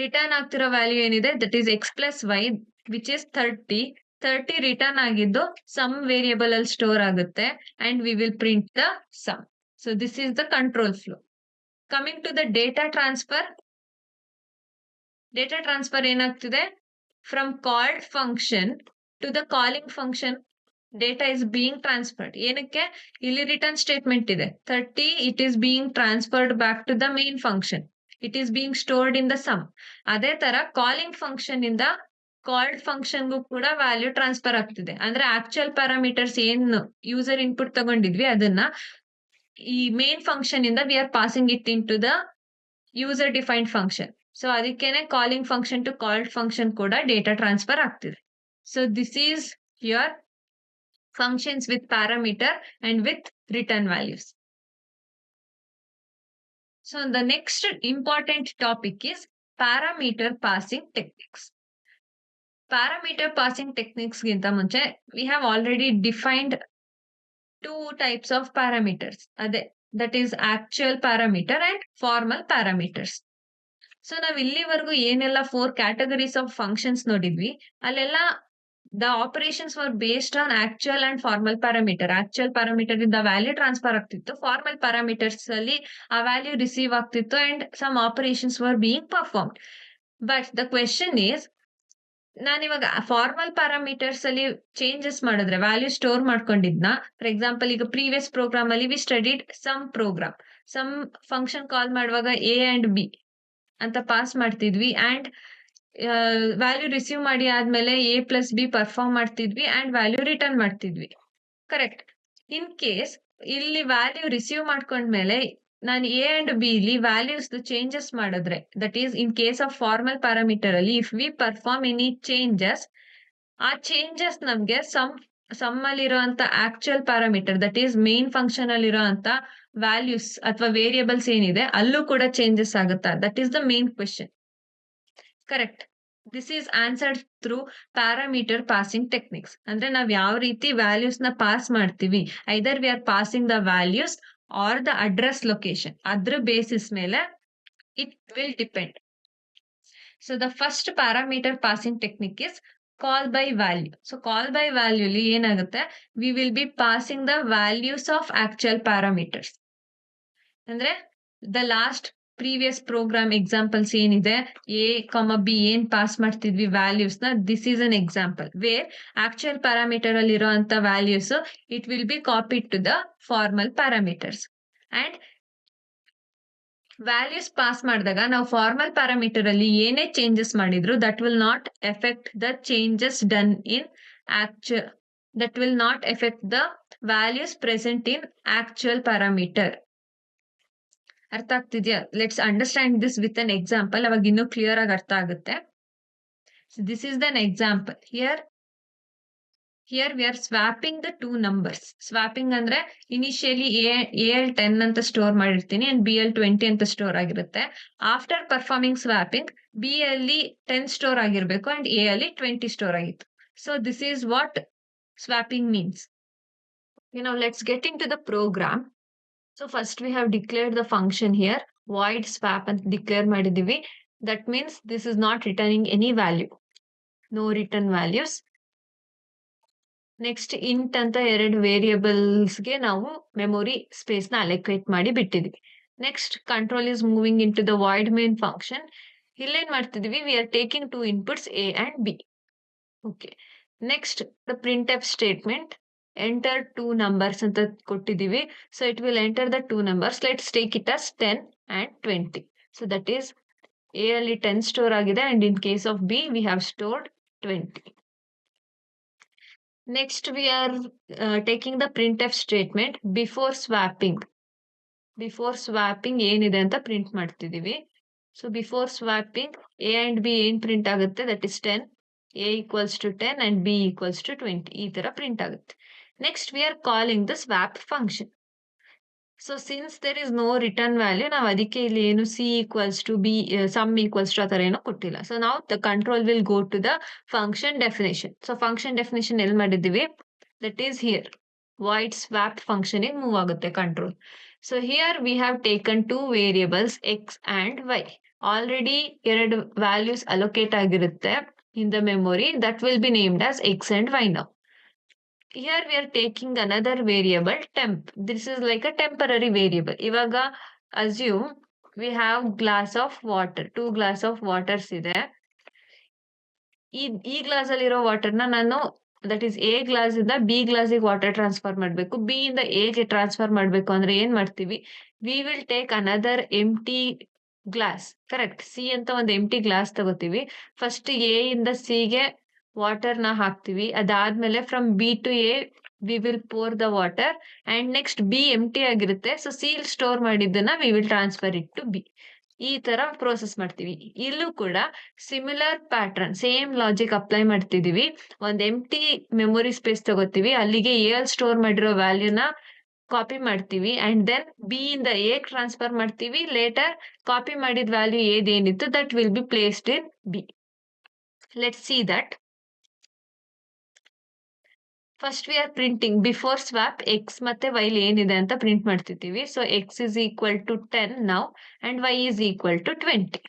Return ಆಗ್ತಿರೋ ವ್ಯಾಲ್ಯೂ ಏನಿದೆ, that is x plus y, which is 30. 30 return ಆಗಿದ್ದು sum variable ಅಲ್ಲಿ ಸ್ಟೋರ್ ಆಗುತ್ತೆ and we will print the sum. So this is the control flow. Coming to the data transfer. Data transfer ಏನಾಗ್ತಿದೆ, from called function to the calling function data is being transferred. ಏನಕ್ಕೆ? ಇಲ್ಲಿ return statement ಇದೆ 30. It is being transferred back to the main function. It is being stored in the sum. ಅದೇ ತರ calling function ಇಂದ called ಫಂಕ್ಷನ್ಗೂ ಕೂಡ value transfer ಆಗ್ತಿದೆ. ಅಂದ್ರೆ ಆಕ್ಚುಯಲ್ ಪ್ಯಾರಾಮೀಟರ್ಸ್ ಏನು ಯೂಸರ್ ಇನ್ಪುಟ್ ತಗೊಂಡಿದ್ವಿ ಅದನ್ನ ಈ ಮೇನ್ ಫಂಕ್ಷನ್ ಇಂದ we are passing it into the user defined function. So ಅದಕ್ಕೇನೆ calling function to called function ಕೂಡ ಡೇಟಾ ಟ್ರಾನ್ಸ್ಫರ್ ಆಗ್ತಿದೆ. So this is your functions with parameter and with return values. So the next important topic is parameter passing techniques. Parameter passing techniques ಗಿಂತ ಮುಂಚೆ we have already defined 2 types of parameters. ಅದೇ that is actual parameter and formal parameters. So ನಾವ್ ಇಲ್ಲಿವರೆಗೂ ಏನೆಲ್ಲ 4 categories of functions ನೋಡಿದ್ವಿ ಅಲ್ಲೆಲ್ಲ the operations were based on actual and formal parameter. Actual parameter ಇಂದ value transfer ಆಗ್ತಿತ್ತು. Formal parameters ಅಲ್ಲಿ ಆ ವ್ಯಾಲ್ಯೂ ರಿಸೀವ್ ಆಗ್ತಿತ್ತು and some operations were being performed. But the question is, ನಾನಿವಾಗ ಫಾರ್ಮಲ್ ಪ್ಯಾರಾಮೀಟರ್ಸ್ ಅಲ್ಲಿ changes ಮಾಡಿದ್ರೆ ವ್ಯಾಲ್ಯೂ ಸ್ಟೋರ್ ಮಾಡ್ಕೊಂಡಿದ್ನ, for example ಈಗ ಪ್ರೀವಿಯಸ್ ಪ್ರೋಗ್ರಾಮ್ ಅಲ್ಲಿ we studied sum program. Sum function call ಮಾಡುವಾಗ ಎ ಅಂಡ್ ಬಿ ಅಂತ pass ಮಾಡ್ತಿದ್ವಿ ಅಂಡ್ ವ್ಯಾಲ್ಯೂ ರಿಸೀವ್ ಮಾಡಿ ಆದ್ಮೇಲೆ ಎ ಪ್ಲಸ್ ಬಿ ಪರ್ಫಾರ್ಮ್ ಮಾಡ್ತಿದ್ವಿ ಅಂಡ್ ವ್ಯಾಲ್ಯೂ ರಿಟರ್ನ್ ಮಾಡ್ತಿದ್ವಿ. ಕರೆಕ್ಟ್? ಇನ್ ಕೇಸ್ ಇಲ್ಲಿ ವ್ಯಾಲ್ಯೂ ರಿಸೀವ್ ಮಾಡ್ಕೊಂಡ್ಮೇಲೆ ನಾನು ಎ ಅಂಡ್ ಬಿ ಇಲ್ಲಿ ವ್ಯಾಲ್ಯೂಸ್ ಚೇಂಜಸ್ ಮಾಡಿದ್ರೆ, that is in case of formal parameter ಅಲ್ಲಿ if we perform any changes, ಆ ಚೇಂಜಸ್ ನಮ್ಗೆ ಸಮ್ ಅಲ್ಲಿರುವಂತ actual parameter that is main function ಅಲ್ಲಿರುವಂತ ವ್ಯಾಲ್ಯೂಸ್ ಅಥವಾ ವೇರಿಯೇಬಲ್ಸ್ ಏನಿದೆ ಅಲ್ಲೂ ಕೂಡ ಚೇಂಜಸ್ ಆಗುತ್ತಾ? That is the main question. Correct? This is answered through parameter passing techniques. ಅಂದ್ರೆ ನಾವ್ ಯಾವ ರೀತಿ ವ್ಯಾಲ್ಯೂಸ್ ನ ಪಾಸ್ ಮಾಡ್ತೀವಿ, either we are passing the values or the address location, ಅದ್ರ ಬೇಸಿಸ್ ಮೇಲೆ it will depend. So the first parameter passing technique is call by value. So call by ವ್ಯಾಲ್ಯೂಲಿ ಏನಾಗುತ್ತೆ, we will be passing the values of actual parameters. ಅಂದ್ರೆ the last previous program examples ಏನಿದೆ, A B ಏನ್ pass ಮಾಡ್ತಿದ್ವಿ values ನ, this is an example where actual parameter ಅಲ್ಲಿ ಇರುವಂತ values it will be copied to the formal parameters. And values pass ಮಾಡಿದಾಗ ನಾವು formal parameter ಅಲ್ಲಿ ಏನೇ ಚೇಂಜಸ್ ಮಾಡಿದ್ರು that will not effect the changes done in actual, that will not effect the values present in actual parameter. ಅರ್ಥ ಆಗ್ತಿದ್ಯಾ? Let's understand this with an example, ಅವಾಗ ಇನ್ನೂ clear ಆಗಿ ಅರ್ಥ ಆಗುತ್ತೆ. This is then example. Here we are swapping the two numbers. Swapping ಅಂದ್ರೆ initially A ಅಲ್ಲಿ 10 ಅಂತ ಸ್ಟೋರ್ ಮಾಡಿರ್ತೀನಿ ಅಂಡ್ ಬಿ ಅಲ್ಲಿ 20 ಅಂತ ಸ್ಟೋರ್ ಆಗಿರುತ್ತೆ. ಆಫ್ಟರ್ ಪರ್ಫಾರ್ಮಿಂಗ್ ಸ್ವಾಪಿಂಗ್ ಬಿ ಅಲ್ಲಿ 10 ಸ್ಟೋರ್ ಆಗಿರ್ಬೇಕು ಅಂಡ್ ಎ ಅಲ್ಲಿ 20 ಸ್ಟೋರ್ ಆಗಿತ್ತು. So this is what swapping means. Now let's get into the program. So first we have declared the function here, void swap ಅಂತ declare ಮಾಡಿದೀವಿ. That means this is not returning any value. No return values. Next int ಅಂತ 2 ವೇರಿಯೇಬಲ್ಸ್ಗೆ ನಾವು memory space ನ allocate ಮಾಡಿ ಬಿಟ್ಟಿದ್ವಿ. Next control is moving into the void main function. ಇಲ್ಲೇನ್ ಮಾಡ್ತಿದೀವಿ, we are taking 2 inputs A and B. Okay, next the print F statement, enter 2 numbers ಅಂತ ಕೊಟ್ಟಿದೀವಿ. So it will enter the 2 numbers. Let's take it as 10 and 20. So that is A ಅಲ್ಲಿ 10 store ಆಗಿದೆ and in case of B V have stored 20. Next, we are taking the printf statement before swapping. Before swapping ಏನಿದೆ ಅಂತ print ಮಾಡ್ತಿದೀವಿ. So before swapping A and B ಏನ್ print ಆಗುತ್ತೆ, that is 10, A equals to 10 and B equals to 20. ಈ ತರ print ಆಗುತ್ತೆ. Next we are calling the swap function. So since there is no return value, ನಾವು ಅದಕ್ಕೆ ಇಲ್ಲಿ ಏನು C equals to B, sum equals to ಆ ಥರ ಏನೋ ಕೊಟ್ಟಿಲ್ಲ. ಸೊ ನಾವು the control will go to the function definition. So function definition ಎಲ್ಲಿ ಮಾಡಿದ್ದೀವಿ, that is here. Void swap function move ಆಗುತ್ತೆ control. So here we have taken 2 variables x and y. Already 2 values allocate ಆಗಿರುತ್ತೆ in the memory, that will be named as x and y now. Here we are taking another variable temp. This is like a temporary variable. Ivaga assume we have glass of water. 2 glass of waters ಇದೆ. ಈ glass ಅಲ್ಲಿ ಇರೋ water ನಾನು that is A glass ಇಂದ B ಗ್ಲಾಸಿಗೆ water transfer ಮಾಡಬೇಕು. B ಇಂದ A ಗೆ ಟ್ರಾನ್ಸ್ಫರ್ ಮಾಡಬೇಕು ಅಂದ್ರೆ ಏನ್ ಮಾಡ್ತೀವಿ, we will take another empty glass. Correct, C ಅಂತ ಒಂದು ಎಂಟಿ ಗ್ಲಾಸ್ ತಗೋತೀವಿ. ಫಸ್ಟ್ ಎ ಇಂದ ಸಿ ಗೆ ವಾಟರ್ ನ ಹಾಕ್ತಿವಿ. ಅದಾದ್ಮೇಲೆ from B to A we will pour the water and next B empty ಆಗಿರುತ್ತೆ. ಸೊ ಸಿ ಸ್ಟೋರ್ ಮಾಡಿದ್ದನ್ನ we will transfer it to B. ಈ ತರ ಪ್ರೋಸೆಸ್ ಮಾಡ್ತೀವಿ. ಇಲ್ಲೂ ಕೂಡ similar pattern, same logic apply ಮಾಡ್ತಿದೀವಿ. ಒಂದ್ ಎಂಟಿ ಮೆಮೊರಿ ಸ್ಪೇಸ್ ತಗೋತೀವಿ, ಅಲ್ಲಿಗೆ ಎ ಅಲ್ಲಿ ಸ್ಟೋರ್ ಮಾಡಿರೋ ವ್ಯಾಲ್ಯೂನ ಕಾಪಿ ಮಾಡ್ತೀವಿ ಅಂಡ್ ದೆನ್ ಬಿ ಇಂದ ಎ ಟ್ರಾನ್ಸ್ಫರ್ ಮಾಡ್ತೀವಿ. ಲೇಟರ್ ಕಾಪಿ ಮಾಡಿದ ವ್ಯಾಲ್ಯೂ ಏನಿತ್ತು that will be placed in B. Let's see that. First we are printing before swap x ಮತ್ತೆ ವೈ ಏನಿದೆ ಅಂತ ಪ್ರಿಂಟ್ ಮಾಡ್ತಿದ್ದೀವಿ. So x is equal to 10 now and y is equal to 20.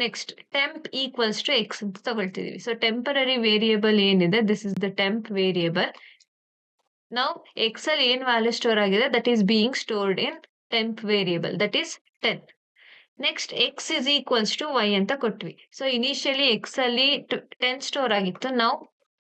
Next temp equals to X ಅಂತ ತಗೊಳ್ತಿದೀವಿ. ಸೊ temporary variable ಏನಿದೆ, this is the temp variable. ನಾವು x ಅಲ್ಲಿ ಏನ್ ವ್ಯಾಲ್ಯೂ ಸ್ಟೋರ್ ಆಗಿದೆ that is being stored in temp variable, that is 10. Next x is equals to y ಅಂತ ಕೊಟ್ವಿ. ಸೊ ಇನಿಷಿಯಲಿ ಎಕ್ಸ್ ಅಲ್ಲಿ 10 ಸ್ಟೋರ್ ಆಗಿತ್ತು. ನಾವು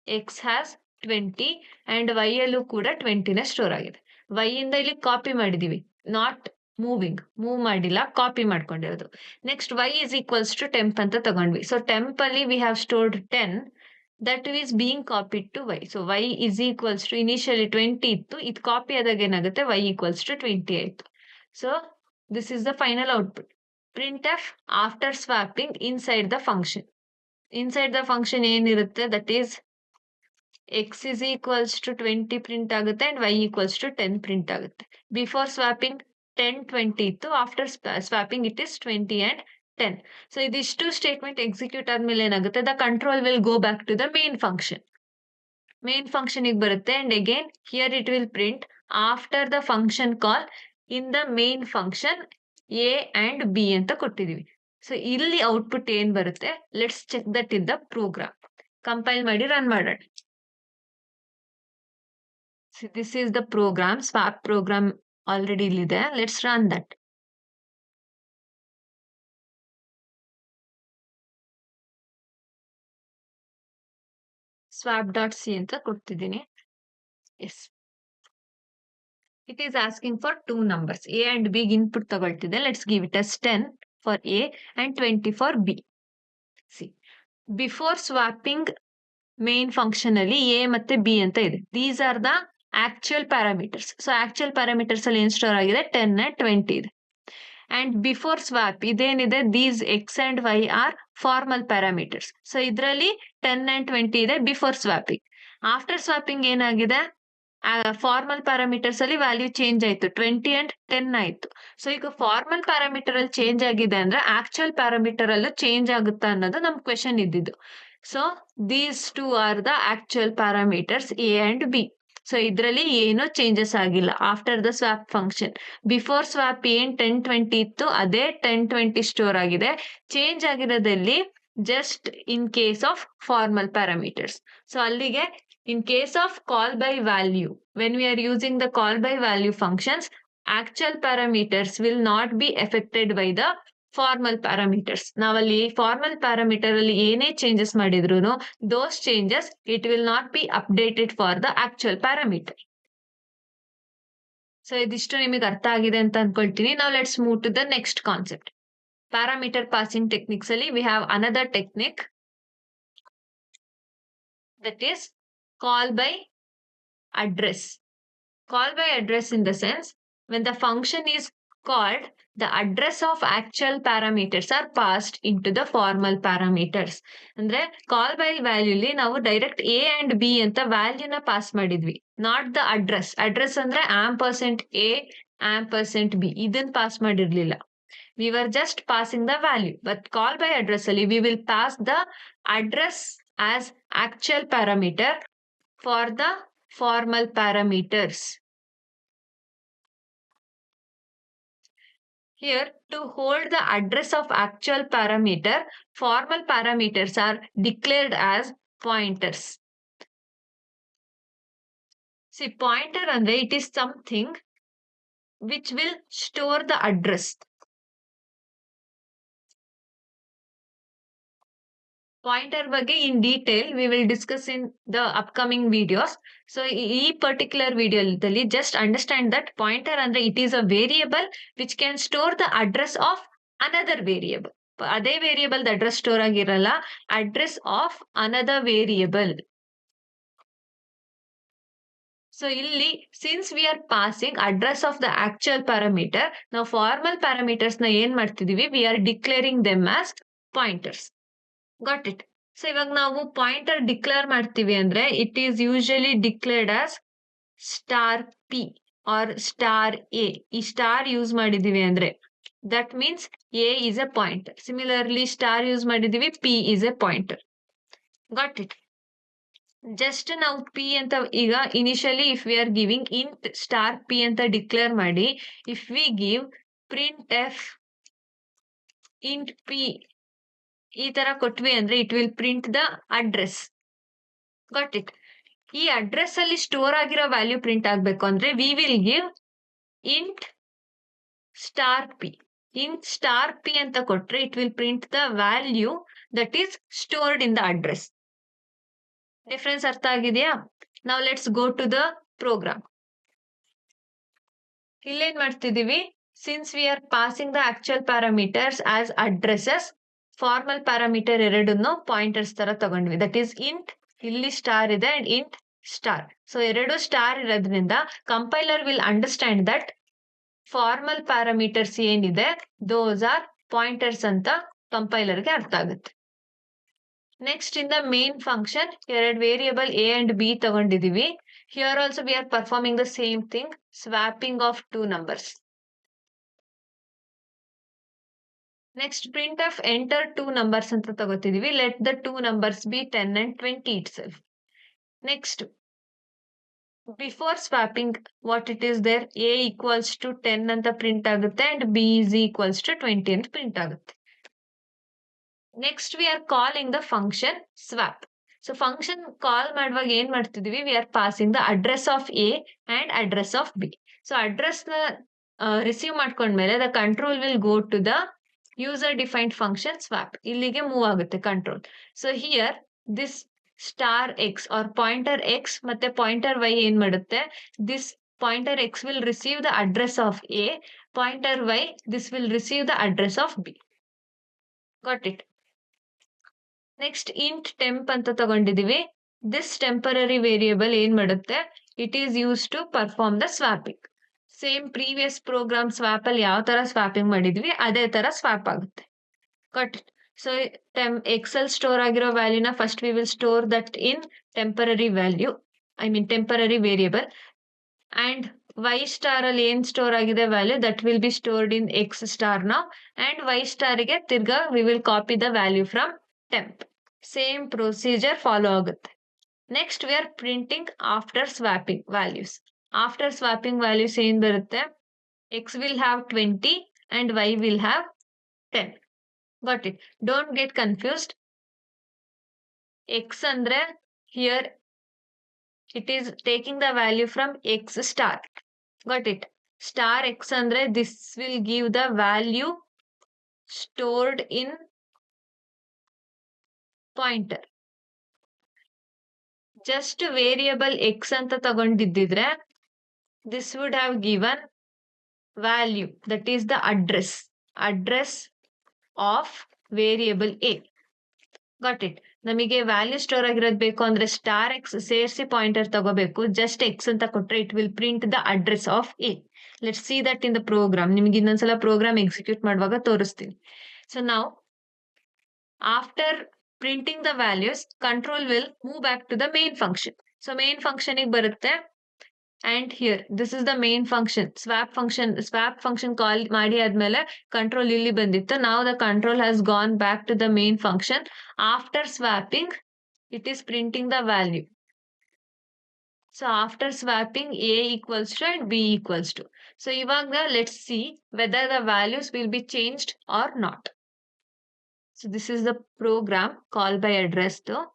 ಎಕ್ಸ್ ಹ್ಯಾಸ್ 20 ಅಂಡ್ ವೈ ಅಲ್ಲೂ ಕೂಡ 20 ಸ್ಟೋರ್ ಆಗಿದೆ. ವೈ ಇಂದ ಇಲ್ಲಿ ಕಾಪಿ ಮಾಡಿದೀವಿ, ನಾಟ್ ಮೂವ್ ಮಾಡಿಲ್ಲ, ಕಾಪಿ ಮಾಡ್ಕೊಂಡಿರೋದು. Next y is equals to temp ಅಂತ ತಗೊಂಡ್ವಿ. ಸೊ ಟೆಂಪ್ ಅಲ್ಲಿ we have stored 10, that is being copied to y. So y is equals to initially 20 ಇತ್ತು, ಇದು ಕಾಪಿ ಆದಾಗ ಏನಾಗುತ್ತೆ, ವೈ ಈಕ್ವಲ್ಸ್ ಟು 20 ಆಯ್ತು. So this is the final output. printf after swapping inside the function. Inside the function ಏನಿರುತ್ತೆ, that is x is equals to 20 print ಆಗುತ್ತೆ and y equals to 10 print ಆಗುತ್ತೆ. Before swapping 10 20 ಇತ್ತು, after swapping it is 20 and 10. So ಇದಿಷ್ಟು statement execute ಆದ್ಮೇಲೆ ಏನಾಗುತ್ತೆ, the control will go back to the main function. Main function ಬರುತ್ತೆ and again here it will print after the function call in the main function A and B ಅಂತ ಕೊಟ್ಟಿದೀವಿ. So ಇಲ್ಲಿ output ಏನ್ ಬರುತ್ತೆ, let's check that in the program. Compile ಮಾಡಿ run ಮಾಡೋಣ. This is the program, swap program already ಇಲ್ಲಿದೆ. Let's run that. swap.c ಅಂತ ಕೊಡ್ತಿದ್ದೀನಿ. Yes, it is asking for 2 numbers. A and B input ತಗೊಳ್ತಿದೆ. Let's give it as 10 for A and 20 for B. See, before swapping main function ಅಲ್ಲಿ A ಮತ್ತೆ B ಅಂತ ಇದೆ. These are the actual parameters. So actual parameters ಅಲ್ಲಿ ಏನ್ store ಆಗಿದೆ, 10 and 20 ಇದೆ. And before swap ಇದೇನಿದೆ, these x and y are formal parameters. So ಇದರಲ್ಲಿ 10 and 20 ಇದೆ ಬಿಫೋರ್ ಸ್ವಾಪಿಂಗ್. ಆಫ್ಟರ್ ಸ್ವಾಪಿಂಗ್ ಏನಾಗಿದೆ, ಫಾರ್ಮಲ್ ಪ್ಯಾರಾಮೀಟರ್ಸ್ ಅಲ್ಲಿ ವ್ಯಾಲ್ಯೂ ಚೇಂಜ್ ಆಯ್ತು, 20 and 10 ಆಯ್ತು. ಸೊ ಈಗ ಫಾರ್ಮಲ್ ಪ್ಯಾರಾಮೀಟರ್ ಅಲ್ಲಿ ಚೇಂಜ್ ಆಗಿದೆ ಅಂದ್ರೆ ಆಕ್ಚುಯಲ್ ಪ್ಯಾರಾಮೀಟರ್ ಅಲ್ಲೂ ಚೇಂಜ್ ಆಗುತ್ತಾ ಅನ್ನೋದು ನಮ್ ಕ್ವೆಶನ್ ಇದ್ದಿದ್ದು. So these two are the actual parameters A and B. So ಇದರಲ್ಲಿ ಏನೂ ಚೇಂಜಸ್ ಆಗಿಲ್ಲ after the swap function. Before swap ಏನ್ 10-20 ಇತ್ತು, ಅದೇ 10-20 ಸ್ಟೋರ್ ಆಗಿದೆ. ಚೇಂಜ್ ಆಗಿರೋದಲ್ಲಿ just in case of formal parameters. So ಅಲ್ಲಿಗೆ in case of call by value, when we are using the call by value functions, actual parameters will not be affected by the formal parameters. ನಾವಲ್ಲಿ formal parameter ಅಲ್ಲಿ ಏನೇ changes ಮಾಡಿದ್ರು, those changes it will not be updated for the actual parameter. So ಇದಿಷ್ಟು ನಿಮಗೆ ಅರ್ಥ ಆಗಿದೆ ಅಂತ ಅನ್ಕೊಳ್ತೀನಿ. ನಾವು let's move to the next concept. Parameter passing techniques ಅಲ್ಲಿ we have another technique, that is call by address. Call by address in the sense, when the function is called, the address of actual parameters are passed into the formal parameters. ಅಂದ್ರೆ ಕಾಲ್ by ವ್ಯಾಲ್ಯೂಲಿ ನಾವು direct A and B ಅಂತ ವ್ಯಾಲ್ಯೂನ pass ಮಾಡಿದ್ವಿ, not the address. Address ಅಂದ್ರೆ %A, %B ಇದನ್ನ pass ಮಾಡಿರ್ಲಿಲ್ಲ. We were just passing the value. But call by address ಅಲ್ಲಿ we will pass the address as actual parameter for the formal parameters. Here, to hold the address of actual parameter, formal parameters are declared as pointers. See, pointer andre it is something which will store the address. Pointer ಬಗ್ಗೆ in detail we will discuss in the upcoming videos. So ಈ particular ವಿಡಿಯೋದಲ್ಲಿ just understand that pointer ಅಂದ್ರೆ it is a variable which can store the address of another variable. ಅದೇ variable address store ಆಗಿರಲ್ಲ, address of another variable. So ಇಲ್ಲಿ since we are passing address of the actual parameter, ನಾವು formal parameters ನ ಏನ್ ಮಾಡ್ತಿದೀವಿ, we are declaring them as pointers. Got it. So ಇವಾಗ ನಾವು pointer declare ಮಾಡ್ತೀವಿ ಅಂದ್ರೆ it is usually declared as $P or $A. ಈ ಸ್ಟಾರ್ ಯೂಸ್ ಮಾಡಿದೀವಿ ಅಂದ್ರೆ that means A is a pointer. Similarly star use ಮಾಡಿದೀವಿ, P is a pointer. Got it. Just ನಾವು P ಅಂತ ಈಗ initially if we are giving int $P ಅಂತ declare ಮಾಡಿ, if we give printf int P ಈ ತರ ಕೊಟ್ವಿ ಅಂದ್ರೆ it will print the address. Got it. ಈ ಅಡ್ರೆಸ್ ಅಲ್ಲಿ ಸ್ಟೋರ್ ಆಗಿರೋ ವ್ಯಾಲ್ಯೂ ಪ್ರಿಂಟ್ ಆಗ್ಬೇಕು ಅಂದ್ರೆ we will give int $P. Int $P ಅಂತ ಕೊಟ್ರೆ it will print the value that is stored in the address. Difference ಅರ್ಥ ಆಗಿದೆಯಾ? ನಾವು let's go to the program. ಇಲ್ಲೇನ್ ಮಾಡ್ತಿದೀವಿ, since we are passing the actual parameters as addresses, formal parameter ಎರಡನ್ನು pointers ತರ ತಗೊಂಡ್ವಿ. ದಟ್ ಈಸ್ ಇಂಟ್, ಇಲ್ಲಿ star ಇದೆ ಅಂಡ್ ಇಂಟ್ ಸ್ಟಾರ್. ಸೊ ಎರಡು ಸ್ಟಾರ್ ಇರೋದ್ರಿಂದ compiler will understand that formal parameters ಏನಿದೆ ದೋಸ್ ಆರ್ ಪಾಯಿಂಟರ್ಸ್ ಅಂತ ಕಂಪೈಲರ್ಗೆ ಅರ್ಥ ಆಗುತ್ತೆ. Next in the main function ಎರಡು ವೇರಿಯಬಲ್ A and B ತಗೊಂಡಿದೀವಿ. Here also we are performing the same thing, swapping of 2 numbers. Next printf enter two numbers ಅಂತ ತಗೋತಿದೀವಿ. Let the two numbers be 10 and 20 itself. Next before swapping what it is there, A equals to 10 ಅಂತ print ಆಗುತ್ತೆ and B is equals to 20 ಅಂತ print ಆಗುತ್ತೆ. Next we are calling the function swap. So function call ಮಾಡುವಾಗ ಏನ್ ಮಾಡ್ತಿದೀವಿ, we are passing the address of A and address of B. So address ನ receive ಮಾಡ್ಕೊಂಡ್ಮೇಲೆ the control will go to the user defined function swap. ಇಲ್ಲಿಗೆ move ಆಗುತ್ತೆ control. So here this star x or pointer x ಮತ್ತೆ pointer y ಏನ್ ಮಾಡುತ್ತೆ, this pointer x will receive the address of A, pointer Y this will receive the address of B. Got it. Next int temp ಅಂತ ತಗೊಂಡಿದೀವಿ. This temporary variable ಏನ್ ಮಾಡುತ್ತೆ, it is use to perform the swapping. Same previous program swap ಅಲ್ಲಿ ಯಾವ ತರ swapping ಮಾಡಿದ್ವಿ ಅದೇ ತರ ಸ್ವಾಪ್ ಆಗುತ್ತೆ. ಕಟ್. ಸೊ ಎಕ್ಸ್ ಅಲ್ಲಿ ಸ್ಟೋರ್ ಆಗಿರೋ ವ್ಯಾಲ್ಯೂನ first we will store that in temporary value, I mean temporary variable. And y star ಅಲ್ಲಿ ಏನ್ ಸ್ಟೋರ್ ಆಗಿದೆ value that will be stored in x star now. And y star ಗೆ ತಿರ್ಗಾ we will copy the value from temp. Same procedure follow ಆಗುತ್ತೆ. Next we are printing after swapping values. After swapping values ಏನ್ ಬರುತ್ತೆ, x will have 20 and y will have 10. Got it. Don't get confused. X ಅಂದ್ರೆ here it is taking the value from x star. Got it. Star x ಅಂದ್ರೆ this will give the value stored in pointer. Just variable X ಅಂತ ತಗೊಂಡಿದ್ದಿದ್ರೆ this would have given value, that is the address of variable a. Got it. ನಮಗೆ value store ಆಗಿರೋದು ಬೇಕು ಅಂದ್ರೆ star X ಸೇರಿಸಿ pointer ತಗೋಬೇಕು. Just X ಅಂತ ಕೊಟ್ರೆ it will print the address of A. Let see that in the program. ನಿಮ್ಗೆ ಇನ್ನೊಂದ್ಸಲ ಪ್ರೋಗ್ರಾಮ್ ಎಕ್ಸಿಕ್ಯೂಟ್ ಮಾಡುವಾಗ ತೋರಿಸ್ತೀನಿ. ಸೊ ನಾವು after printing the values, control will move back to the main function. So main function ಗೆ ಬರುತ್ತೆ. And here this is the main function. Swap function call ಮಾಡಿ ಆದ್ಮೇಲೆ control ಇಲ್ಲಿ ಬಂದಿತ್ತು. Now the control has gone back to the main function. After swapping, it is printing the value. So after swapping, a equals to and b equals to. So ಇವಾಗ let's see whether the values will be changed or not. So this is the program call by address though.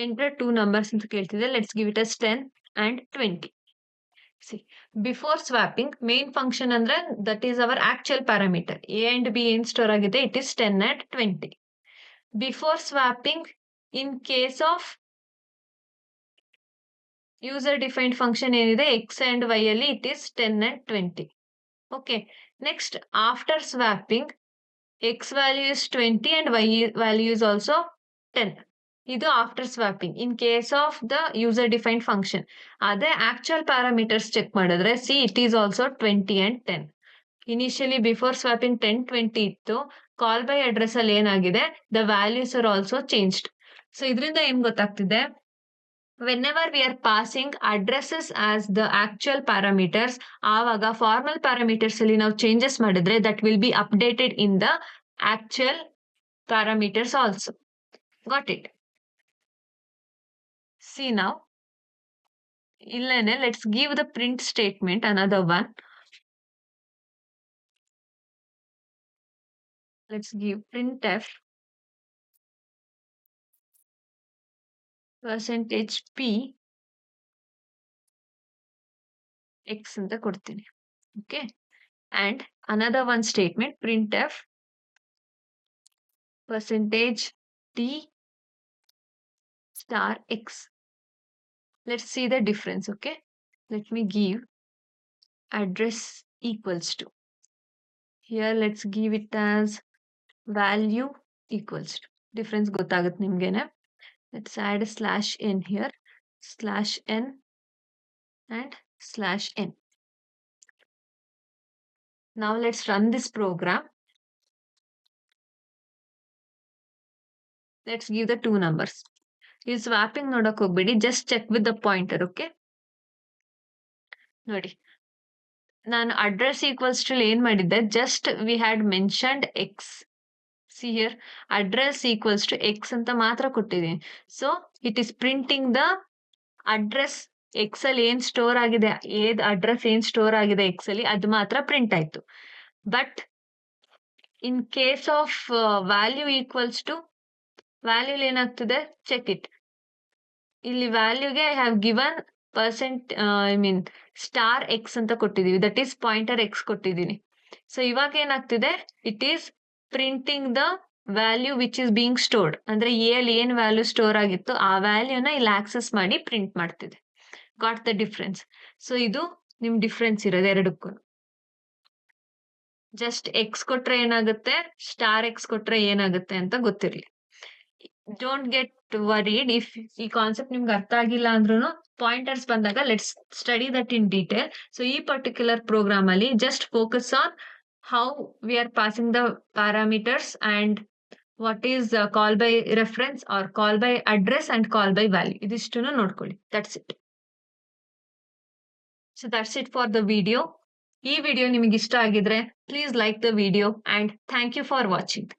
Enter two numbers ಅಂತ ಕೇಳ್ತಿದೆ. Let's give it as 10 and 20. See, before swapping, main function ಅಂದ್ರೆ that is our actual parameter. A and B ಏನ್ store ಆಗಿದೆ, it is 10 and 20. Before swapping, in case of user defined function ಏನಿದೆ x and y ಅಲ್ಲಿ it is 10 and 20. Okay. Next, after swapping, x value is 20 and y value is also 10. ಇದು after swapping in case of the user defined function. ಅದೇ actual parameters check ಮಾಡಿದ್ರೆ C it is also 20 and 10. Initially before swapping 10, 20 ಇತ್ತು. ಕಾಲ್ by address ಅಲ್ಲಿ ಏನಾಗಿದೆ, the values are also changed. So ಇದರಿಂದ ಏನ್ ಗೊತ್ತಾಗ್ತಿದೆ, whenever we are passing addresses as the actual parameters, ಆವಾಗ formal parameters ಅಲ್ಲಿ ನಾವು ಚೇಂಜಸ್ ಮಾಡಿದ್ರೆ that will be updated in the actual parameters also. Got it? See now, illane let's give the print statement, another one. Let's give printf percentage p x ಅಂತ ಕೊಡ್ತೀನಿ. Okay. And another one statement, printf percentage t star x. Let's see the difference, okay? Let me give address equals to. Here, let's give it as value equals to. Difference ಗೊತ್ತಾಗುತ್ತೆ ನಿಮ್ಗೆನೆ. Let's add /n here. /n and /n. Now let's run this program. Let's give the two numbers. ಈ swapping ನೋಡಕ್ ಹೋಗ್ಬೇಡಿ, just check with the pointer, okay? ನೋಡಿ, ನಾನು address equals to ಏನ್ ಮಾಡಿದ್ದೆ, just we had mentioned X. See here, address equals to X ಅಂತ ಮಾತ್ರ ಕೊಟ್ಟಿದ್ದೀನಿ. So it is printing the address. X ಅಲ್ಲಿ ಏನ್ ಸ್ಟೋರ್ ಆಗಿದೆ, ಅಡ್ರೆಸ್ ಏನ್ ಸ್ಟೋರ್ ಆಗಿದೆ ಎಕ್ಸ್ ಅಲ್ಲಿ, ಅದು ಮಾತ್ರ ಪ್ರಿಂಟ್ ಆಯ್ತು. But in case of value equals to, value ಏನಾಗ್ತದೆ, ಚೆಕ್ ಇಟ್. ಇಲ್ಲಿ ವ್ಯಾಲ್ಯೂಗೆ I have given star x ಅಂತ ಕೊಟ್ಟಿದೀವಿ, ದಟ್ ಈಸ್ ಪಾಯಿಂಟರ್ ಎಕ್ಸ್ ಕೊಟ್ಟಿದ್ದೀನಿ. ಸೊ ಇವಾಗ ಏನಾಗ್ತಿದೆ, it is printing the value which is being stored. ಅಂದ್ರೆ ಎ ಅಲ್ಲಿ ಏನ್ ವ್ಯಾಲ್ಯೂ ಸ್ಟೋರ್ ಆಗಿತ್ತು ಆ ವ್ಯಾಲ್ಯೂನ ಇಲ್ಲಿ ಆಕ್ಸೆಸ್ ಮಾಡಿ ಪ್ರಿಂಟ್ ಮಾಡ್ತಿದೆ. Got the difference? ಸೊ ಇದು ನಿಮ್ ಡಿಫ್ರೆನ್ಸ್ ಇರೋದು ಎರಡಕ್ಕೂ. ಜಸ್ಟ್ ಎಕ್ಸ್ ಕೊಟ್ರೆ ಏನಾಗುತ್ತೆ, ಸ್ಟಾರ್ ಎಕ್ಸ್ ಕೊಟ್ರೆ ಏನಾಗುತ್ತೆ ಅಂತ ಗೊತ್ತಿರ್ಲಿ. ಡೋಂಟ್ ಗೆಟ್ ವರಿಡ್ ಇಫ್ ಈ ಕಾನ್ಸೆಪ್ಟ್ ನಿಮ್ಗೆ ಅರ್ಥ ಆಗಿಲ್ಲ ಅಂದ್ರೂ ಪಾಯಿಂಟರ್ಸ್ ಬಂದಾಗ let's study that in detail. So ಈ ಪರ್ಟಿಕ್ಯುಲರ್ ಪ್ರೋಗ್ರಾಮ್ ಅಲ್ಲಿ just focus on how we are passing the parameters and what is call by reference or call by address and call by value. ಇದಿಷ್ಟನ್ನು ನೋಡ್ಕೊಳ್ಳಿ. That's it. So that's it for the video. ಈ video ನಿಮಗೆ ಇಷ್ಟ ಆಗಿದ್ರೆ please like the video and thank you for watching.